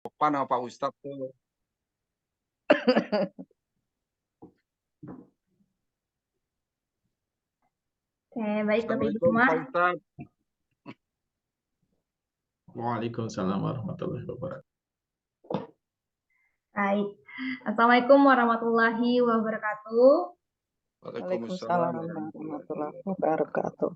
Sopan sama Pak Ustadz tuh. Oke, baik Bapak Ibu Assalamualaikum semua. Pak Ustadz. Waalaikumsalam warahmatullahi wabarakatuh. Baik. Assalamualaikum warahmatullahi wabarakatuh. Waalaikumsalam warahmatullahi wabarakatuh.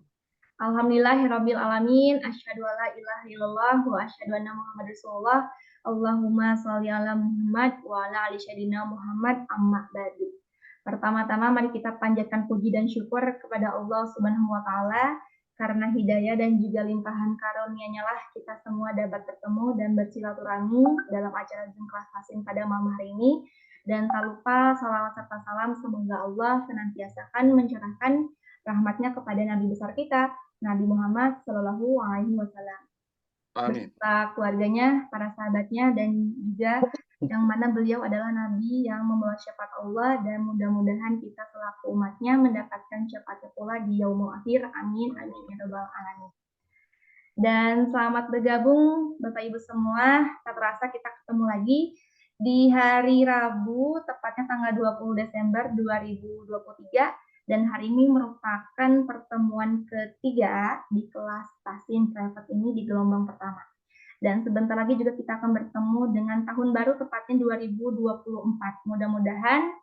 Alhamdulillahirabbil alamin. Asyhadu alla ilaha illallah wa asyhadu anna Muhammadar Rasulullah. Allahumma shalli ala Muhammad wa ala ali sayyidina Muhammad amma ba'du. Pertama-tama mari kita panjatkan puji dan syukur kepada Allah Subhanahu wa taala karena hidayah dan juga limpahan karunia-Nya lah kita semua dapat bertemu dan bersilaturahmi dalam acara Zoom kelas Hasim pada malam hari ini. Dan tak lupa salawat serta salam semoga Allah senantiasa mencurahkan rahmatnya kepada Nabi besar kita, Nabi Muhammad Shallallahu Alaihi Wasallam, beserta keluarganya, para sahabatnya, dan juga yang mana beliau adalah Nabi yang membawa syafaat Allah, dan mudah-mudahan kita selaku umatnya mendapatkan syafaatnya pula di yaumul akhir. Amin, amin ya rabbal alamin. Dan selamat bergabung Bapak Ibu semua. Tak terasa kita ketemu lagi di hari Rabu, tepatnya tanggal 20 Desember 2023. Dan hari ini merupakan pertemuan ketiga di kelas Tasin Private ini di gelombang pertama. Dan sebentar lagi juga kita akan bertemu dengan tahun baru, tepatnya 2024. Mudah-mudahan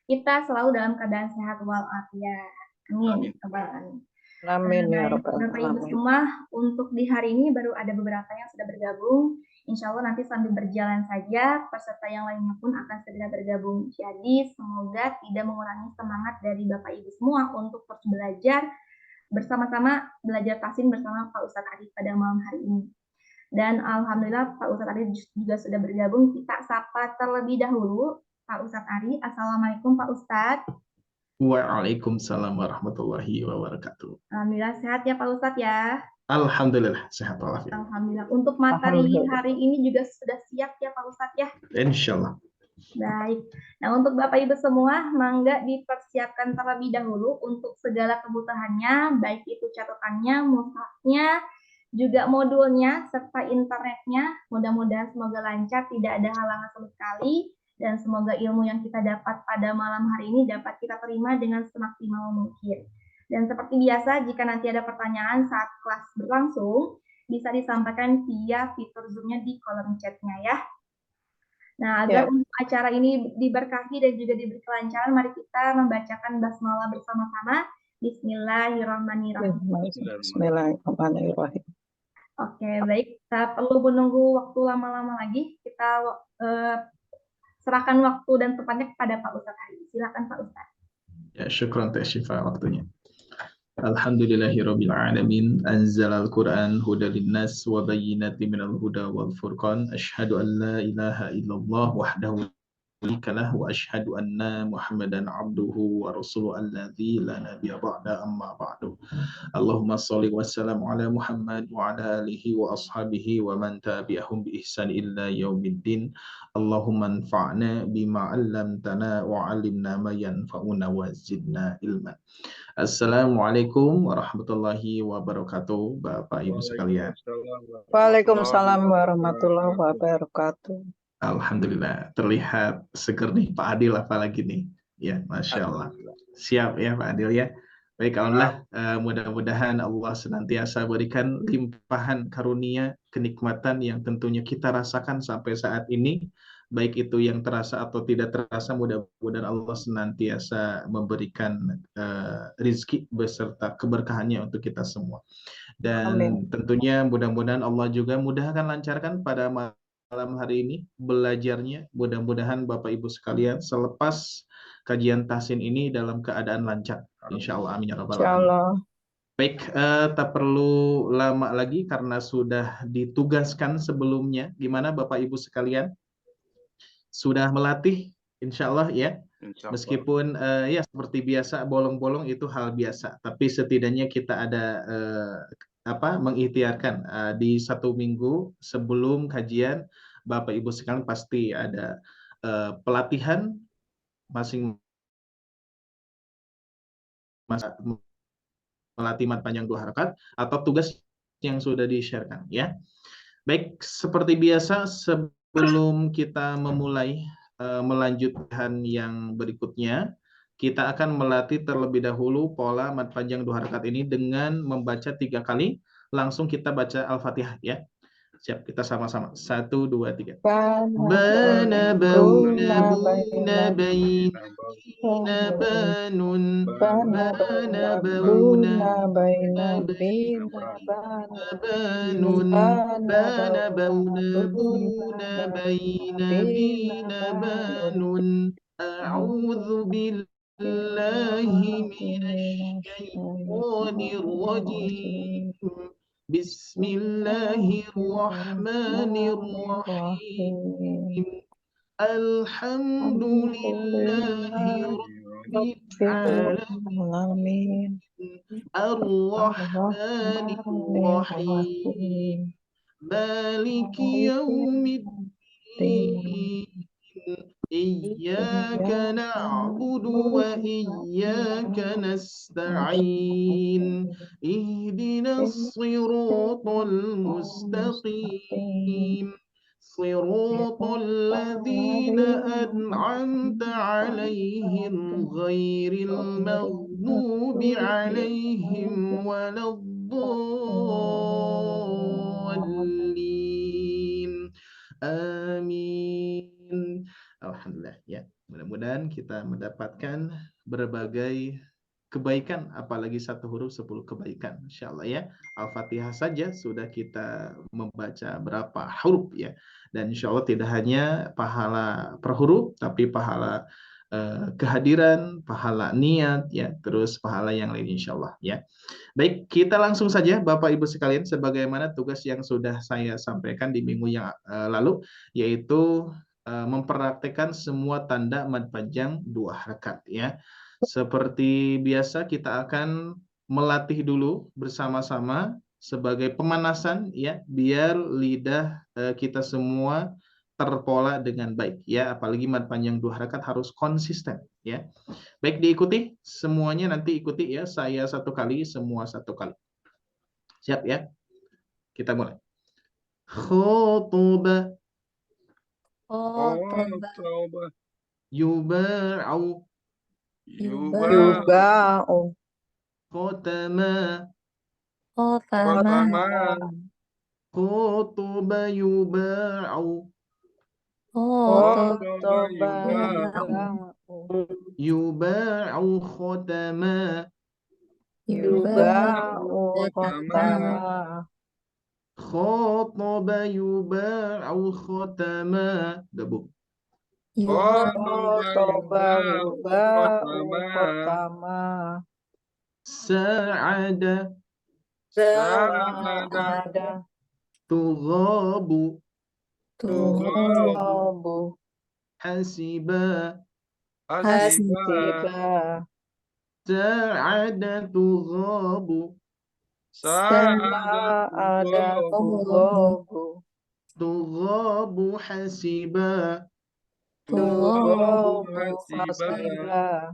kita selalu dalam keadaan sehat walafiat. Amin. Amin ya rabbal Bapak Ibu alamin. semua, untuk di hari ini baru ada beberapa yang sudah bergabung. Insya Allah nanti sambil berjalan saja, peserta yang lainnya pun akan segera bergabung. Jadi semoga tidak mengurangi semangat dari Bapak Ibu semua untuk terus belajar bersama-sama, belajar Tasin bersama Pak Ustadz Arif pada malam hari ini. Dan alhamdulillah Pak Ustadz Arif juga sudah bergabung. Kita sapa terlebih dahulu Pak Ustadz Arif. Assalamualaikum Pak Ustadz. Waalaikumsalam warahmatullahi wabarakatuh. Alhamdulillah sehat ya Pak Ustadz ya. Alhamdulillah sehat walafiat. Alhamdulillah. Untuk materi hari ini juga sudah siap ya Pak Ustadz ya. Insyaallah. Baik. Nah untuk Bapak Ibu semua, mangga dipersiapkan terlebih dahulu untuk segala kebutuhannya, baik itu catatannya, mushafnya, juga modulnya, serta internetnya. Mudah-mudahan semoga lancar, tidak ada halangan sama sekali, dan semoga ilmu yang kita dapat pada malam hari ini dapat kita terima dengan semaksimal mungkin. Dan seperti biasa, jika nanti ada pertanyaan saat kelas berlangsung, bisa disampaikan via fitur Zoom-nya di kolom chat-nya ya. Nah, agar untuk acara ini diberkahi dan juga diberi kelancaran, mari kita membacakan basmalah bersama-sama. Bismillahirrahmanirrahim. Bismillahirrahmanirrahim. Oke, baik. Kita perlu menunggu waktu lama-lama lagi. Kita serahkan waktu dan tempatnya kepada Pak Ustadz Hari. Silakan Pak Ustadz. Ya, syukran Teh Syifa waktunya. Alhamdulillahirabbil alamin, anzalal Qur'an hudal linnas wa bayyinatin minal huda wal furqan. Asyhadu an la ilaha illallah wahdahu kalah wa asyhadu anna Muhammadan abduhu wa rasuluhu alladzi la nabiyya ba'da amma ba'du. Allahumma shalli wa sallam ala Muhammad wa ala alihi wa ashabihi wa man tabi'ahum bi ihsan illa yaumiddin. Allahumma anfa'na bima 'allamtana wa 'allimna ma yanfa'una wa zidna ilman. Assalamualaikum warahmatullahi wabarakatuh, Bapak Ibu sekalian. Waalaikumsalam warahmatullahi wabarakatuh. Alhamdulillah, terlihat seger nih Pak Adil apalagi nih. Ya, Masya Allah. Siap ya Pak Adil ya. Baik, alhamdulillah, mudah-mudahan Allah senantiasa berikan limpahan karunia, kenikmatan yang tentunya kita rasakan sampai saat ini. Baik itu yang terasa atau tidak terasa, mudah-mudahan Allah senantiasa memberikan rizki beserta keberkahannya untuk kita semua. Dan tentunya mudah-mudahan Allah juga mudahkan, lancarkan pada malam hari ini belajarnya. Mudah-mudahan Bapak Ibu sekalian selepas kajian Tasin ini dalam keadaan lancar. Insya Allah, amin ya rabbal alamin. Baik, tak perlu lama lagi karena sudah ditugaskan sebelumnya. Gimana Bapak Ibu sekalian? Sudah melatih? Insya Allah ya. Meskipun ya seperti biasa bolong-bolong itu hal biasa, tapi setidaknya kita ada mengikhtiarkan di 1 minggu sebelum kajian, Bapak Ibu sekalian pasti ada pelatihan masing melatih mat panjang 2 harakat atau tugas yang sudah di-share-kan ya. Baik, seperti biasa sebelum kita memulai melanjutkan yang berikutnya, kita akan melatih terlebih dahulu pola mad panjang 2 harakat ini dengan membaca 3 kali. Langsung kita baca Al-Fatihah ya. Siap, kita sama-sama. 1, 2, 3. Bana bauna buna baina banun bana bauna banun bana bauna buna baina bina banun a'udzu billahi minasyaitonir rajim. Bismillahirrahmanirrahim. Alhamdulillahi Rabbil Alamin. Ar-Rahmanir Rahim. Maliki Yaumiddin. Iyyaka na'budu wa iyyaka nasta'in. Ihdinas siratal mustaqim. صراط الذين أنعمت عليهم غير المغضوب عليهم ولا الضالين. Amin. Alhamdulillah ya. Mudah-mudahan kita mendapatkan berbagai kebaikan, apalagi satu huruf 10 kebaikan, insyaallah ya. Al-Fatihah saja sudah kita membaca berapa huruf ya, dan insyaallah tidak hanya pahala per huruf, tapi pahala kehadiran, pahala niat ya, terus pahala yang lain insyaallah ya. Baik, kita langsung saja Bapak Ibu sekalian, sebagaimana tugas yang sudah saya sampaikan di minggu yang lalu, yaitu mempraktekkan semua tanda mad panjang 2 harakat ya. Seperti biasa kita akan melatih dulu bersama-sama sebagai pemanasan ya, biar lidah kita semua terpola dengan baik ya, apalagi mad panjang 2 harakat harus konsisten ya. Baik, diikuti semuanya, nanti ikuti ya, saya 1 kali, semua 1 kali. Siap ya? Kita mulai. Khotoba Khotoba yuba'u Yuba'u khotama Khotama khotoba yuba'u Khotoba yuba'u khotama Yuba'u khotama khotoba yuba'u khotama. Gabung. Khotoba yuba'u khotama Sa'ada Sa'ada tughabu Tughabu hasiba Hasiba sa'ada tughabu Sa'ada tughabu hasiba Tughabu hasiba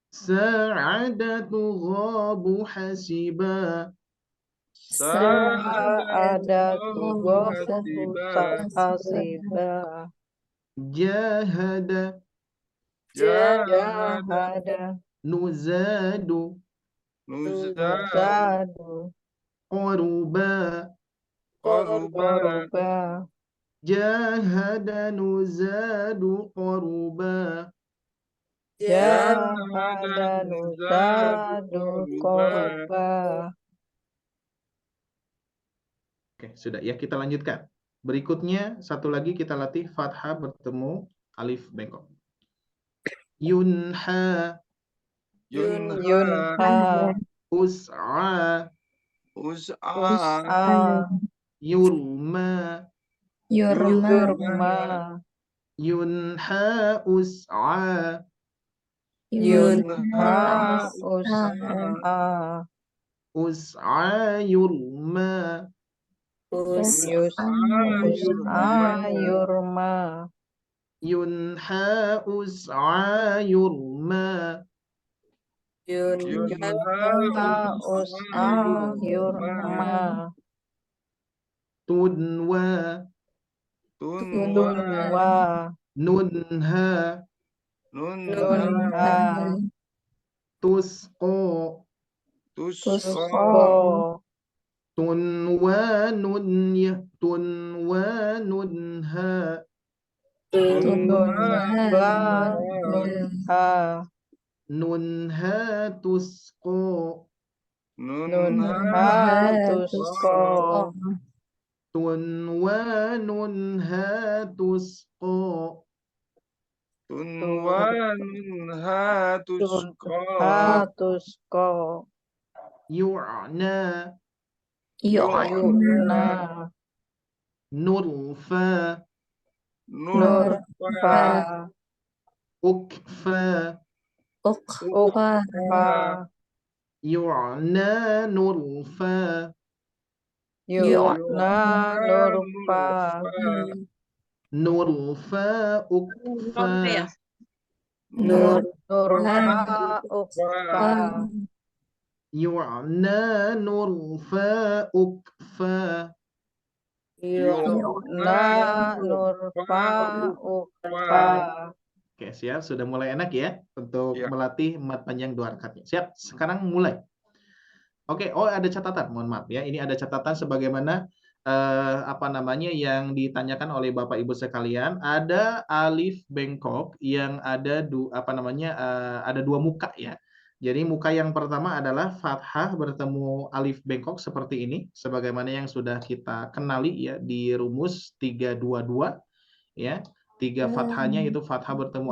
sa'ada tughabu hasiba Sa'ada tughabu hasiba jahada Jahada nuzadu Nuzadu qaruba Qaruba jahada nuzadu qaruba Jahada nuzadu qaruba. Oke, sudah ya, kita lanjutkan. Berikutnya satu lagi kita latih fathah bertemu alif bengkok. Yunha Yunha us'a Us'a yurma Yurma yunha us'a Yunha Us'a us'a yurma Us'a Yurma yunha us'a yurma Yunha Us'a Yurma. tunwa, tunwa, nunha, nunha, tusqo, tusko, tunwanun tunwanunha, tunwa, nunha, nunha tusqo, nunha, tusko, tunwanunha tusqo, tunwanha tusqa, tunha, tusko, yu'na, yu'na, nurfa, nurfa, ukfa, ukfa, yu'na nurfa, yu'na, nurfa, nurfa ukfa, nurfa ukfa, yu'na nurfa ukfa. yu'na, nurfa, ukfa. Oke, siap. Sudah mulai enak ya untuk Ya. melatih mat panjang 2 rakaatnya. Siap. Sekarang mulai. Oke, ada catatan. Mohon maaf ya. Ini ada catatan sebagaimana apa namanya yang ditanyakan oleh Bapak Ibu sekalian. Ada alif bengkok yang ada ada 2 muka ya. Jadi muka yang pertama adalah fathah bertemu alif bengkok seperti ini, sebagaimana yang sudah kita kenali ya di rumus 322 ya. 3 fathahnya itu fathah bertemu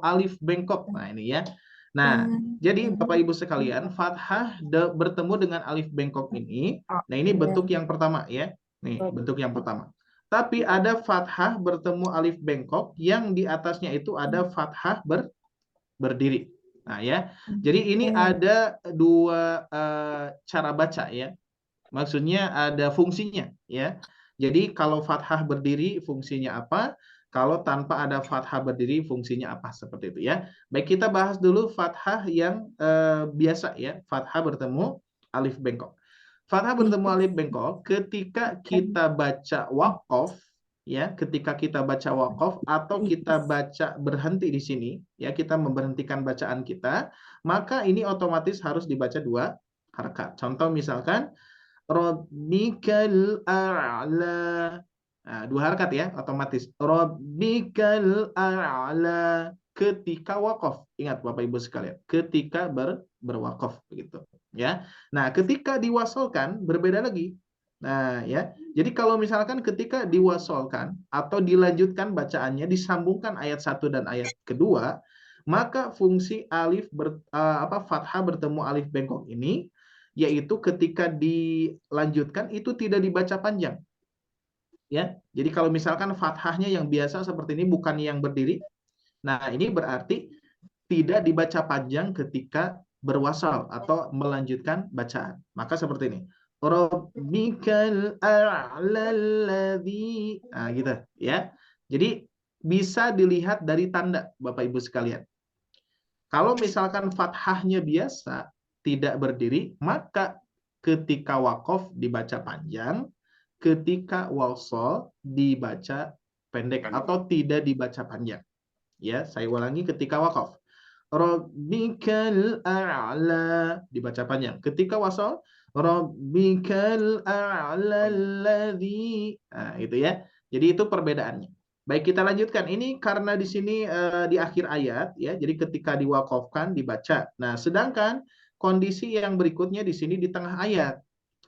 alif bengkok. Nah, ini ya. Nah, jadi Bapak Ibu sekalian, fathah bertemu dengan alif bengkok ini. Nah, ini bentuk yang pertama ya. Nih, bentuk yang pertama. Tapi ada fathah bertemu alif bengkok yang di atasnya itu ada fathah berdiri. Nah, ya. Jadi ini ada 2 cara baca ya. Maksudnya ada fungsinya ya. Jadi kalau fathah berdiri fungsinya apa? Kalau tanpa ada fathah berdiri fungsinya apa? Seperti itu ya. Baik, kita bahas dulu fathah yang biasa ya. Fathah bertemu alif bengkok. Fathah bertemu alif bengkok ketika kita baca waqaf ya, ketika kita baca waqaf atau kita baca berhenti di sini ya, kita memberhentikan bacaan kita, maka ini otomatis harus dibaca 2 harakat. Contoh misalkan Rabbikal a'la. Nah, 2 harakat ya, otomatis. Rabbikal a'la ketika wakaf. Ingat Bapak Ibu sekalian, ketika berwakaf begitu, ya. Nah, ketika diwasolkan berbeda lagi. Nah, ya. Jadi kalau misalkan ketika diwasolkan atau dilanjutkan bacaannya, disambungkan ayat 1 dan ayat kedua, maka fungsi fathah bertemu alif bengkok ini yaitu ketika dilanjutkan itu tidak dibaca panjang. Ya. Jadi kalau misalkan fathahnya yang biasa seperti ini bukan yang berdiri. Nah, ini berarti tidak dibaca panjang ketika berwasal atau melanjutkan bacaan. Maka seperti ini. Rabbikal a'lalladzi. Nah, gitu ya. Jadi bisa dilihat dari tanda Bapak Ibu sekalian. Kalau misalkan fathahnya biasa tidak berdiri, maka ketika wakaf dibaca panjang, ketika wasol dibaca pendek atau tidak dibaca panjang. Ya, saya ulangi, ketika wakaf. Rabbikal a'la dibaca panjang. Ketika wasol, Rabbikal a'la alladzi. Nah, itu ya. Jadi itu perbedaannya. Baik, kita lanjutkan. Ini karena di sini di akhir ayat ya. Jadi ketika diwakafkan dibaca. Nah, sedangkan kondisi yang berikutnya di sini di tengah ayat.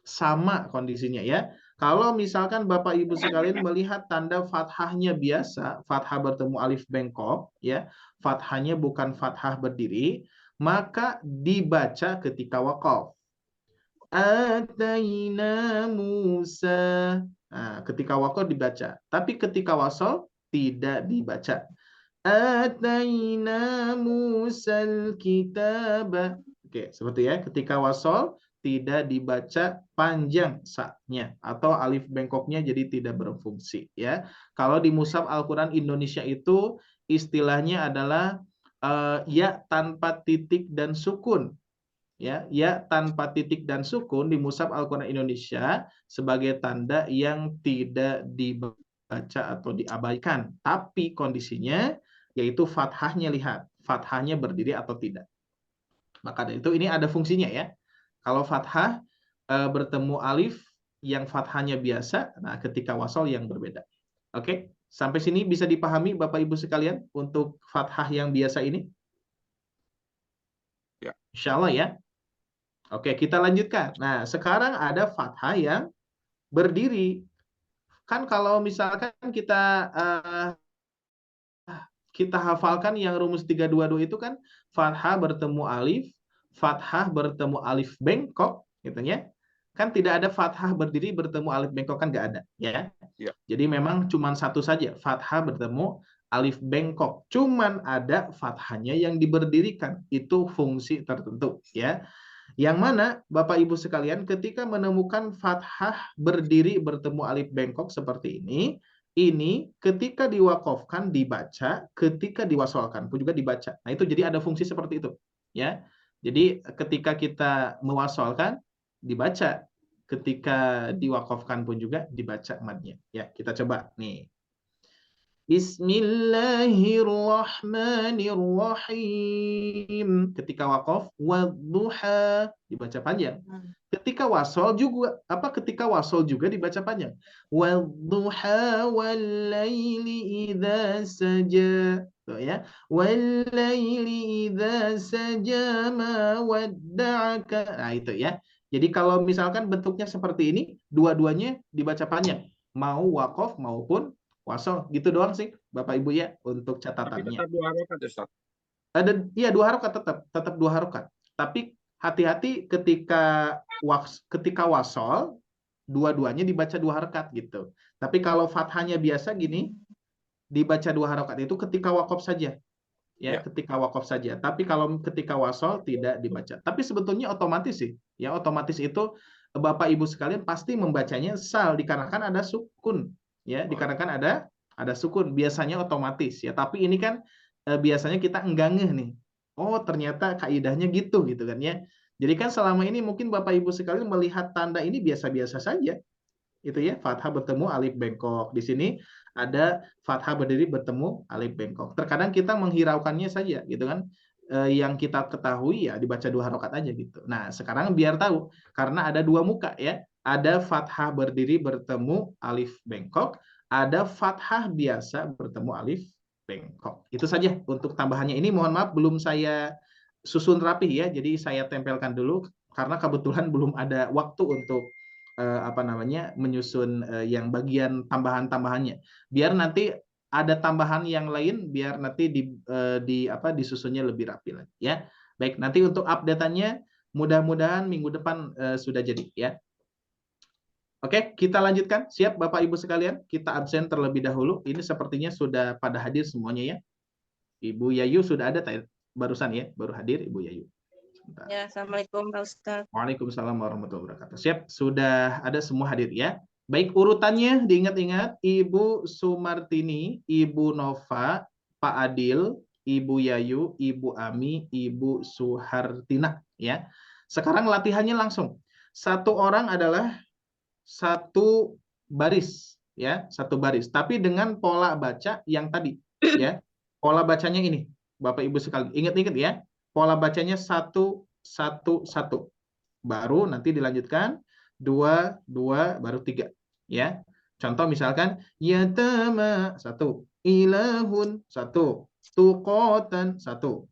Sama kondisinya ya. Kalau misalkan Bapak Ibu sekalian melihat tanda fathahnya biasa, fathah bertemu alif bengkok ya, fathahnya bukan fathah berdiri, maka dibaca ketika wakaf. Ataina Musa. Nah, ketika wakaf dibaca, tapi ketika wasal tidak dibaca. Ataina Musal kitab. Oke, seperti ya. Ketika wasal tidak dibaca panjang sa-nya atau alif bengkoknya jadi tidak berfungsi ya. Kalau di Mushaf Al-Qur'an Indonesia itu istilahnya adalah ya tanpa titik dan sukun. ya tanpa titik dan sukun di Mushaf Al-Quran Indonesia sebagai tanda yang tidak dibaca atau diabaikan. Tapi kondisinya yaitu fathahnya, lihat, fathahnya berdiri atau tidak. Maka dari itu ini ada fungsinya ya. Kalau fathah bertemu alif yang fathahnya biasa, nah ketika wasol yang berbeda. Oke, sampai sini bisa dipahami Bapak Ibu sekalian untuk fathah yang biasa ini? Ya. Insya Allah ya. Oke, kita lanjutkan. Nah, sekarang ada fathah yang berdiri. Kan kalau misalkan kita hafalkan yang rumus 322 itu kan fathah bertemu alif bengkok, gitu ya. Kan tidak ada fathah berdiri bertemu alif bengkok, kan nggak ada, ya. Ya. Jadi memang cuma satu saja, fathah bertemu alif bengkok. Cuman ada fathahnya yang diberdirikan, itu fungsi tertentu, ya. Yang mana Bapak Ibu sekalian ketika menemukan fathah berdiri bertemu alif bengkok seperti ini ketika diwakofkan dibaca, ketika diwasolkan pun juga dibaca. Nah itu jadi ada fungsi seperti itu, ya. Jadi ketika kita mewasolkan dibaca, ketika diwakofkan pun juga dibaca madnya. Ya kita coba nih. Bismillahirrahmanirrahim. Ketika wakof, wadduha dibaca panjang. Ketika wasol juga ketika wasol juga dibaca panjang. Wadduha wallaili idza saja. Tuh ya. Wallaili idza saja ma wadda'aka. Nah itu ya. Jadi kalau misalkan bentuknya seperti ini, dua-duanya dibaca panjang. Mau wakof maupun wasol, gitu doang sih Bapak Ibu ya untuk Tapi catatannya. tetap 2 harokat Ustaz. Ada iya 2 harokat, tetap 2 harokat. Tapi hati-hati ketika wasol dua-duanya dibaca 2 harokat gitu. Tapi kalau fathahnya biasa gini dibaca 2 harokat itu ketika wakof saja. Ya, ketika wakof saja. Tapi kalau ketika wasol tidak dibaca. Tapi sebetulnya otomatis sih. Ya, otomatis itu Bapak Ibu sekalian pasti membacanya sal dikarenakan ada sukun. Ya, dikarenakan ada sukun, biasanya otomatis ya. Tapi ini kan biasanya kita enggak ngeh nih. Oh, ternyata kaidahnya gitu kan ya. Jadi kan selama ini mungkin Bapak Ibu sekalian melihat tanda ini biasa-biasa saja. Itu ya, fathah bertemu alif bengkok. Di sini ada fathah berdiri bertemu alif bengkok. Terkadang kita menghiraukannya saja gitu kan. Yang kita ketahui ya dibaca 2 harokat aja gitu. Nah, sekarang biar tahu karena ada 2 muka ya. Ada fathah berdiri bertemu alif bengkok, ada fathah biasa bertemu alif bengkok. Itu saja untuk tambahannya. Ini mohon maaf belum saya susun rapi ya. Jadi saya tempelkan dulu karena kebetulan belum ada waktu untuk menyusun yang bagian tambahan-tambahannya. Biar nanti ada tambahan yang lain biar nanti disusunnya lebih rapi lagi ya. Baik, nanti untuk update-annya mudah-mudahan minggu depan sudah jadi ya. Oke, kita lanjutkan. Siap Bapak Ibu sekalian? Kita absen terlebih dahulu. Ini sepertinya sudah pada hadir semuanya ya. Ibu Yayu sudah ada barusan ya, baru hadir Ibu Yayu. Sebentar. Ya, Assalamualaikum Pak Ustadz. Waalaikumsalam warahmatullahi wabarakatuh. Siap, sudah ada semua hadir ya. Baik, urutannya diingat-ingat, Ibu Sumartini, Ibu Nova, Pak Adil, Ibu Yayu, Ibu Ami, Ibu Suhartina ya. Sekarang latihannya langsung. Satu orang adalah satu baris ya, satu baris, tapi dengan pola baca yang tadi ya. Pola bacanya ini, Bapak Ibu sekalian, ingat-ingat ya. Pola bacanya 1 1 1. Baru nanti dilanjutkan 2 2 baru 3 ya. Contoh misalkan yatama 1, ilahun 1, tuqatan 1.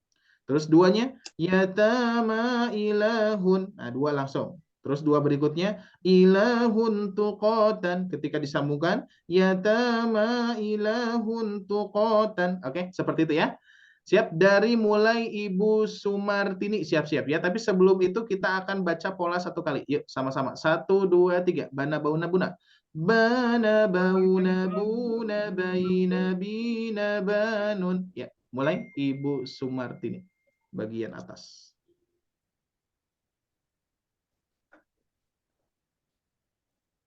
Terus duanya yatama ilahun. Nah, 2 langsung. Terus 2 berikutnya ilahun tuqatan, ketika disambungkan yatama ilahun tuqatan. Oke, seperti itu ya. Siap, dari mulai Ibu Sumartini siap-siap ya. Tapi sebelum itu kita akan baca pola satu kali. Yuk sama-sama. 1 2 3. Bana bauna buna. Bana bauna buna baina bina banun. Ya, mulai Ibu Sumartini bagian atas.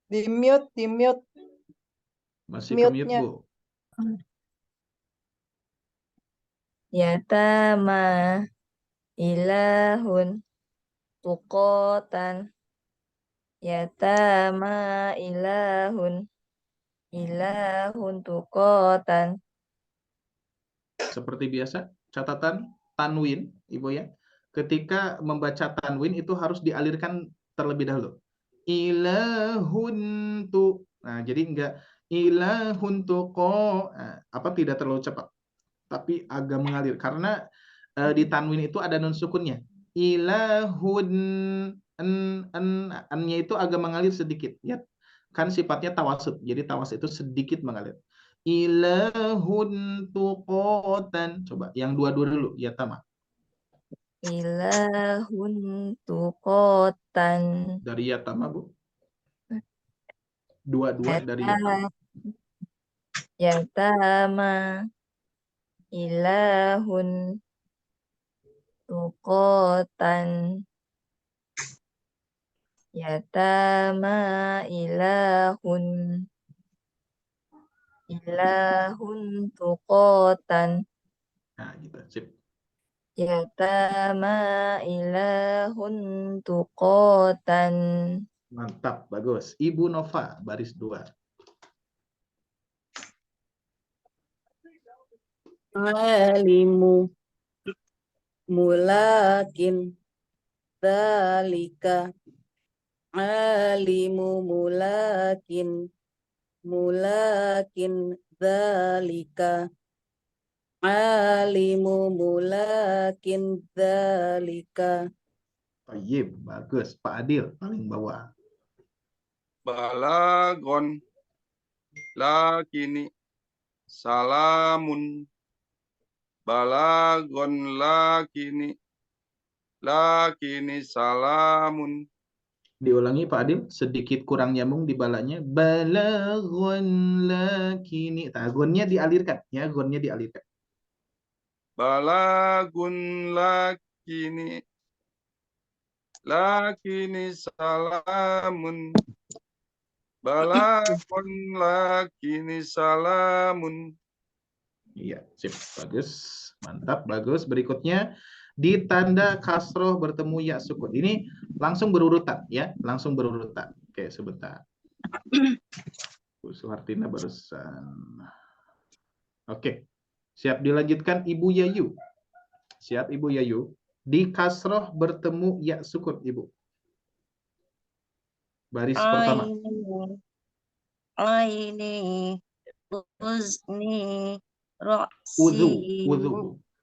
Di mute. Masih ke mute, Mute-nya. Bu. Yatama ilahun tuqatan yatama ilahun tuqatan. Seperti biasa, catatan tanwin, Ibu ya. Ketika membaca tanwin itu harus dialirkan terlebih dahulu. Ilahun tu. Nah, jadi enggak ilahun tuqo. Nah, apa tidak terlalu cepat, tapi agak mengalir karena di tanwin itu ada nun sukunnya. Ilahun nya itu agak mengalir sedikit ya. Kan sifatnya tawasud. Jadi tawasud itu sedikit mengalir. Ilahun tuqotan. Coba yang dua-dua dulu ya Tama. Ilahun tuqatan. Dari ya Tama, Bu. Dua-dua dari ya Tama. Yatama ilahun tuqatan. Yatama ilahun tuqatan. Nah, gitu. Sip. Yatama ilahun tuqatan. Mantap, bagus. Ibu Nova, baris 2. Alimu mulakin dzalika. Alimu mulakin dzalika. Alimu mulakin dzalika. Tayyib, bagus. Pak Adil, paling bawah. Balagon lakini salamun. Balagon lakini salamun. Diulangi Pak Adil, sedikit kurang nyambung di balanya. Balaghun lakini. Nah, gonnya dialirkan ya, gonnya dialirkan. Balagun lakini salamun. Balagun lakini salamun. Iya, sip, bagus. Mantap, bagus. Berikutnya ditanda kasroh bertemu ya sukun. Ini langsung berurutan ya, langsung berurutan. Oke, sebentar. Bu Suhartina barusan. Oke. Siap dilanjutkan Ibu Yayu. Siap Ibu Yayu. Di kasroh bertemu ya sukun, Ibu. Baris pertama. Aini uzni roksi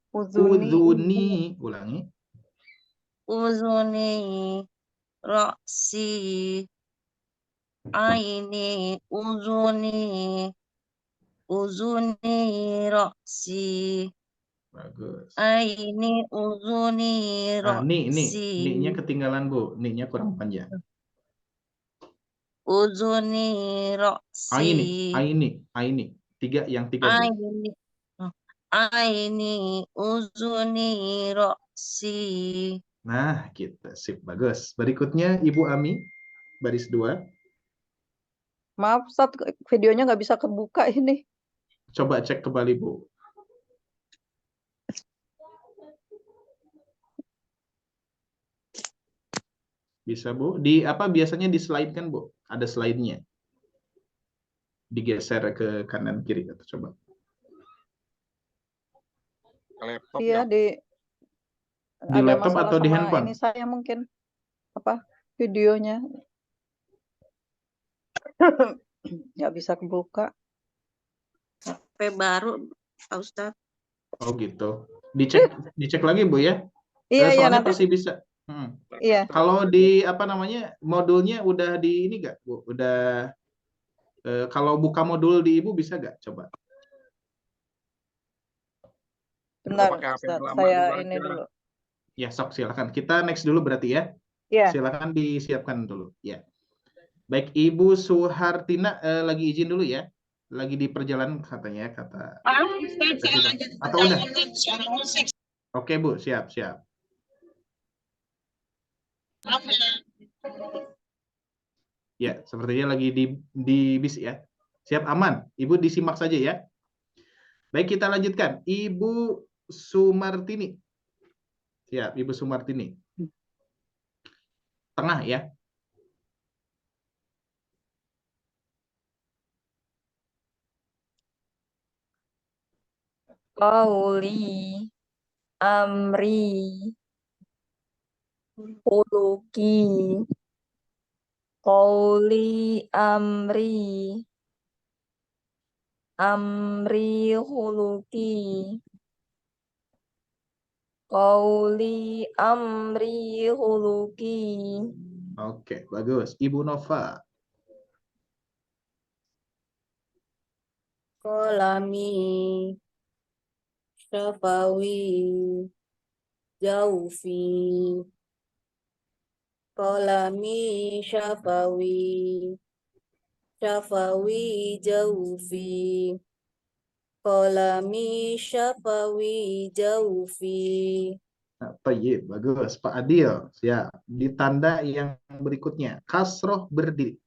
Udhuni. Ulangi. uzuni roksi. Aini uzuni roksi. Bagus. Aini uzuni Nah, roksi. ni-nya ketinggalan, Bu. Ni-nya kurang panjang. Uzuni roksi. Aini. Yang tiga, Bu. Aini uzuni roksi. Nah, gitu. Sip, bagus. Berikutnya Ibu Ami, baris 2. Maaf, Ustaz, videonya nggak bisa kebuka ini. Coba cek kembali, Bu. Bisa, Bu. Di apa biasanya di slide kan, Bu? Ada slide-nya. Digeser ke kanan kiri atau coba. Laptop Iya, nggak? Di ada laptop masalah atau di sama handphone? ini saya mungkin videonya nggak bisa kebuka. HP baru, Pak Ustadz. Oh, gitu. Dicek lagi, Bu ya. Iya, Soalnya nanti. pasti bisa. Iya. Kalau di apa namanya modulnya udah di ini nggak, Bu? Udah kalau buka modul di Ibu bisa nggak? Coba. Bentar, pakai HP Ustaz, lama saya dulu ini aja. dulu. Ya, sok silakan. Kita next dulu berarti ya. Iya. Silakan disiapkan dulu. Ya. Baik, Ibu Suhartina lagi izin dulu ya. Lagi di perjalanan katanya kata. Atau udah? Oke, Bu, siap. Ya, sepertinya lagi di bis ya. Siap, aman. Ibu disimak saja ya. Baik, kita lanjutkan. Ibu Sumartini. Siap, Ibu Sumartini. tengah ya. Qauli, amri, khuluqi, qauli, amri, amri, khuluqi, qauli, amri, khuluqi. Oke, bagus. Ibu Nova. Kolami, syafawi, jaufi. Kolami, syafawi, syafawi, jaufi. Kolami, syafawi, jaufi. Nah, tayyib, bagus. Pak Adil, siap. Di tanda yang berikutnya, kasroh berdiri.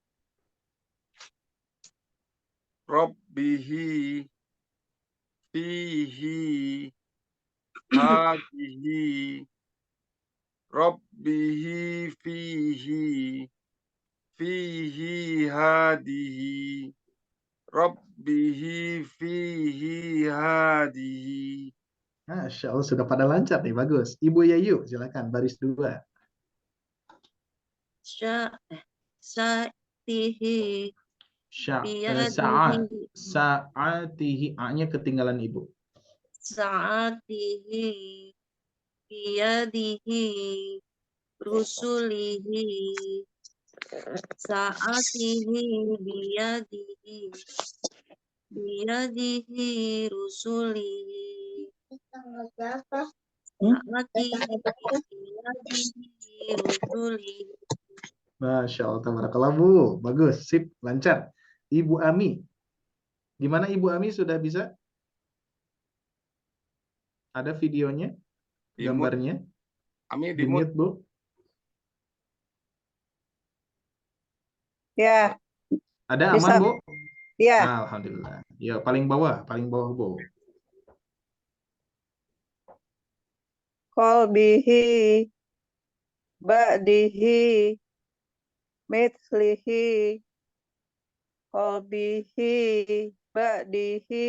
Rabbihi, fihi, hadihi, Rabbihi, fihi, hadihi, Rabbihi, fihi, hadihi. Masya Allah, sudah pada lancar nih, bagus. Ibu Yayu, silakan, baris 2. Sa'tihi, Sa'at, biyadihi, sa'atihi, A-nya ketinggalan ibu. sa'atihi, biyadihi, rusulihi, sa'atihi, biyadihi, rusulihi, sa'atihi, biyadihi, rusulihi. Masya Allah, tabarakallah, Bu. Bagus, sip, lancar. Ibu Ami. Gimana Ibu Ami, sudah bisa? Ada videonya? Dimut. Gambarnya? Ami Di dimut. mute, Bu. Ya, Ada bisa. aman, Bu? Ya, Alhamdulillah. Ya, paling bawah, Bu. qalbihi, ba'dihi, mithlihi, qalbihi, ba'dihi,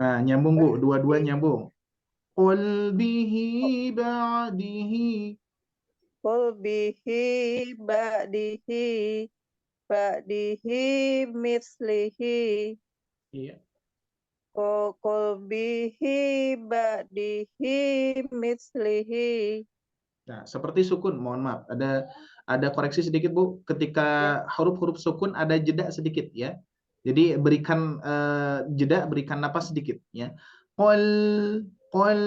Nah, nyambung, Bu. Dua-dua nyambung. Qul bihi ba'dihi. qalbihi, ba'dihi, ba'dihi, mithlihi, Iya. qalbihi, ba'dihi, mithlihi. Nah, seperti sukun, mohon maaf, ada koreksi sedikit, Bu. Ketika huruf-huruf sukun ada jeda sedikit ya. Jadi berikan jeda, berikan napas sedikit ya. Qol qol,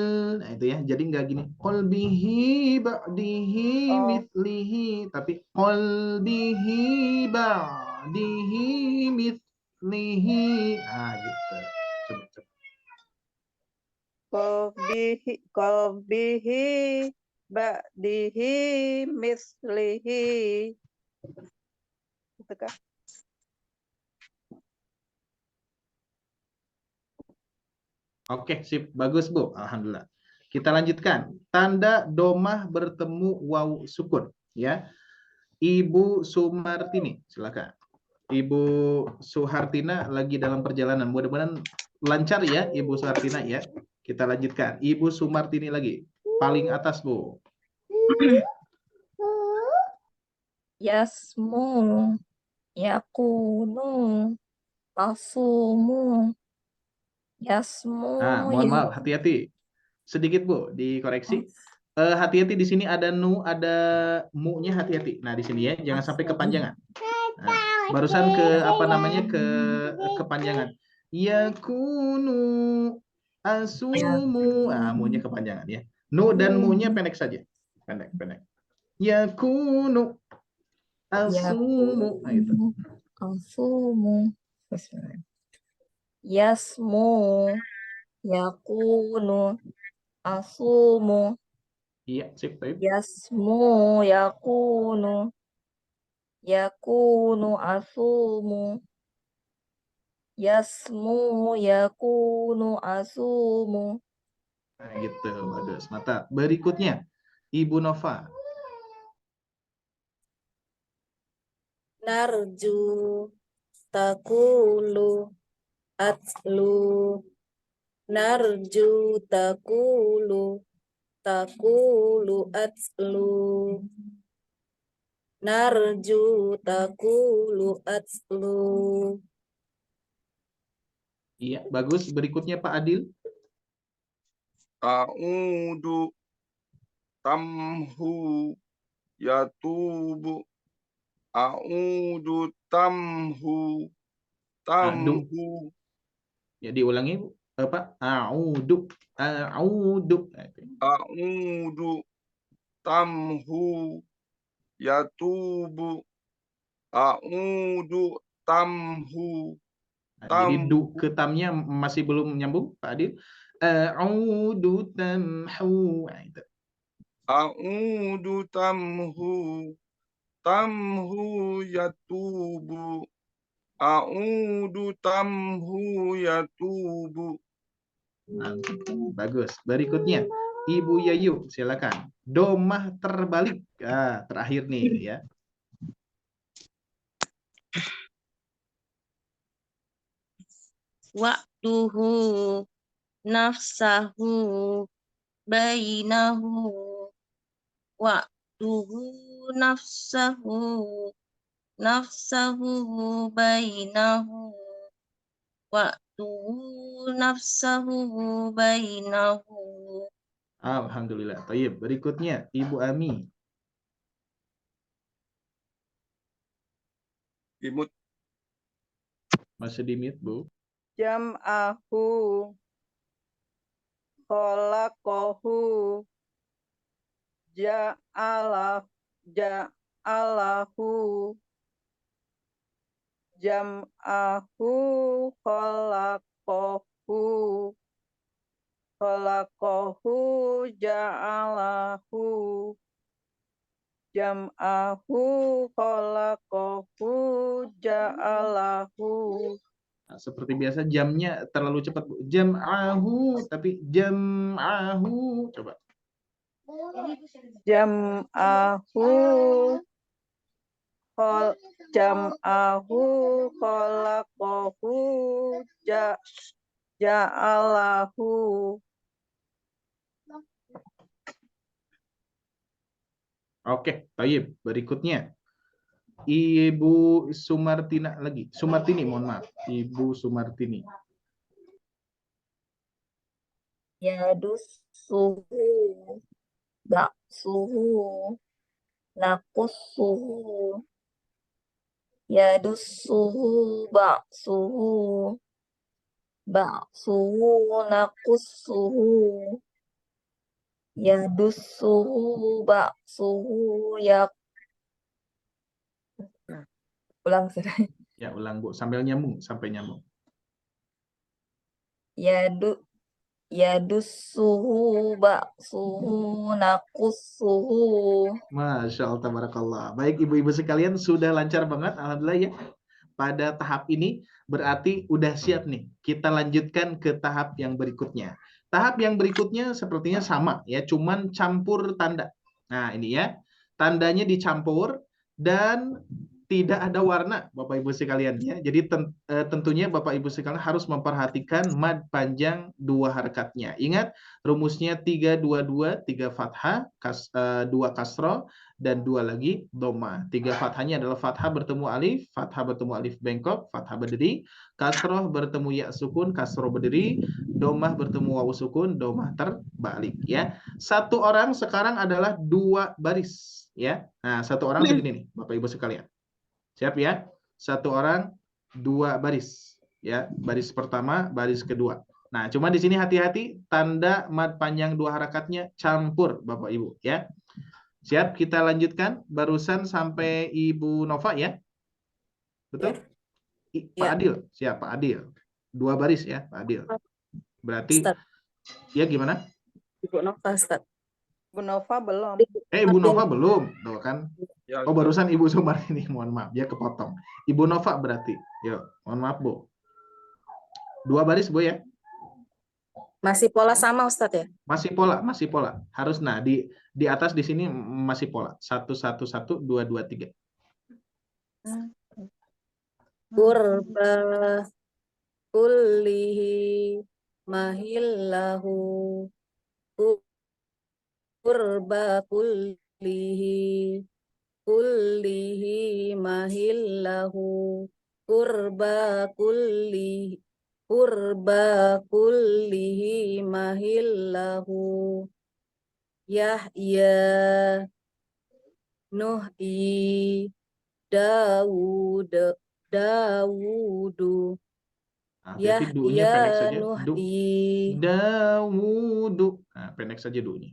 nah itu ya. Jadi nggak gini. Qol bihi ba'dihi Oh, mithlihi, tapi qol bihi ba'dihi mithlihi. Ah, gitu. Coba. qalbihi, ba'dihi, mithlihi. Gitu kan? Oke, sip. Bagus, Bu. Alhamdulillah. Kita lanjutkan. Tanda domah bertemu waw sukun. Ya. Ibu Sumartini, silakan. Ibu Suhartina lagi dalam perjalanan. Mudah-mudahan lancar ya, Ibu Suhartina ya. Kita lanjutkan. Ibu Sumartini lagi. Paling atas, Bu. Yasmu, yakunu, asumu, yasmu, Nah, mohon maaf, hati-hati. Sedikit, Bu, dikoreksi. Hati-hati di sini ada nu, ada mu-nya, hati-hati. Nah, di sini ya, jangan sampai kepanjangan. Nah, barusan ke kepanjangan. Yakunu asumu. Ah, mu-nya kepanjangan ya. Nu dan mu-nya pendek saja. Pendek. Yakunu asumu. Nah, itu. yakunu, asumu. Yasmu, yakunu, asumu, Iya, sip, baik. yasmu, yakunu, asumu, yasmu, yakunu, asumu. Nah, gitu, bagus. Mata berikutnya Ibu Nova. narju, takulu, atlu, narju, takulu, atlu, narju, takulu, atlu. Iya, bagus. Berikutnya Pak Adil. A'udu tamhu yatubu. A'udu tamhu Adu. tamhu. Ya, diulangi Pak. A'udu. A'udu. A'udu tamhu yatubu. A'udu tamhu Nah, jadi du tamhu. ke tamnya masih belum nyambung Pak Adil. A'udu tamhu. Nah, itu. A'udu tamhu yatubu. A'udu tamhu yatubu. Bagus. Berikutnya Ibu Yayu, silakan. Domah terbalik. Terakhir nih ya. Wa'duhu nafsahu bainahu. Wa'duhu nafsahu bainahu. Wa'duhu nafsahu bainahu. Alhamdulillah. Tayyib. Berikutnya Ibu Ami. Imut Masih di mute, Bu. Jam'ahu, khalaqahu, ja'alahu, jam'ahu, khalaqahu, ja'alahu, jam'ahu, khalaqahu, ja'alahu. Nah, seperti biasa jamnya terlalu cepat, Bu. Jam'ahu, tapi jam'ahu. Coba. Jam'ahu, jam'ahu, khalaqahu, ja'alahu. Oke, tayyib. Berikutnya Ibu Sumartina lagi. Sumartini, mohon maaf. Ibu Sumartini. Yadussuhu ba'suhu nakussuhu. Yadussuhu ba'suhu nakussuhu. Yadussuhu ba'suhu ulang sudah. Ya, ulang, Bu. Sambil nyambung, sampai nyambung. Yadussuhu ba'suhu nakussuhu. Masya Allah, tabarakallah. Baik, ibu-ibu sekalian, sudah lancar banget, alhamdulillah ya. Pada tahap ini berarti udah siap nih. Kita lanjutkan ke tahap yang berikutnya. Tahap yang berikutnya sepertinya sama ya, cuman campur tanda. Nah, ini ya. Tandanya dicampur dan tidak ada warna, Bapak Ibu sekalian ya. Jadi tentunya Bapak Ibu sekalian harus memperhatikan mad panjang 2 harakatnya. Ingat rumusnya 3-2-2, 3 fathah, 2 kasroh, dan 2 lagi doma. 3 fathahnya adalah fathah bertemu alif bengkok, fathah berdiri, kasroh bertemu ya sukun, kasroh berdiri, domah bertemu wawu sukun, domah terbalik ya. Satu orang sekarang adalah 2 baris ya. Nah, satu orang segini nih, Bapak Ibu sekalian. Siap ya? Satu orang 2 baris ya. Baris pertama, baris kedua. Nah, cuma di sini hati-hati tanda mad panjang 2 harakatnya campur Bapak Ibu ya. Siap, kita lanjutkan barusan sampai Ibu Nova ya. Betul? Pak Adil, siap Pak Adil. 2 baris ya, Pak Adil. Berarti Ustaz. Ya gimana? Ibu Nova, Ustaz. Bu Nova belum. Ibu Nova belum, tuh kan? ya. Oh, barusan Ibu Sumar ini, mohon maaf, dia kepotong. Ibu Nova berarti. Yuk, mohon maaf, Bu. 2 baris, Bu ya? Masih pola sama, Ustaz ya? Masih pola. Harus nah di atas di sini masih pola. 1 1 1 2 2 3. Qurba kullihi mahillahu. Qurba kullihi mahillahu. Qurba kullihi mahillahu. Yahya Nuhi Dawudu. Hati-hati du-nya pendek saja. Du. Nuhi. Dawudu. Nah, pendek saja du-nya.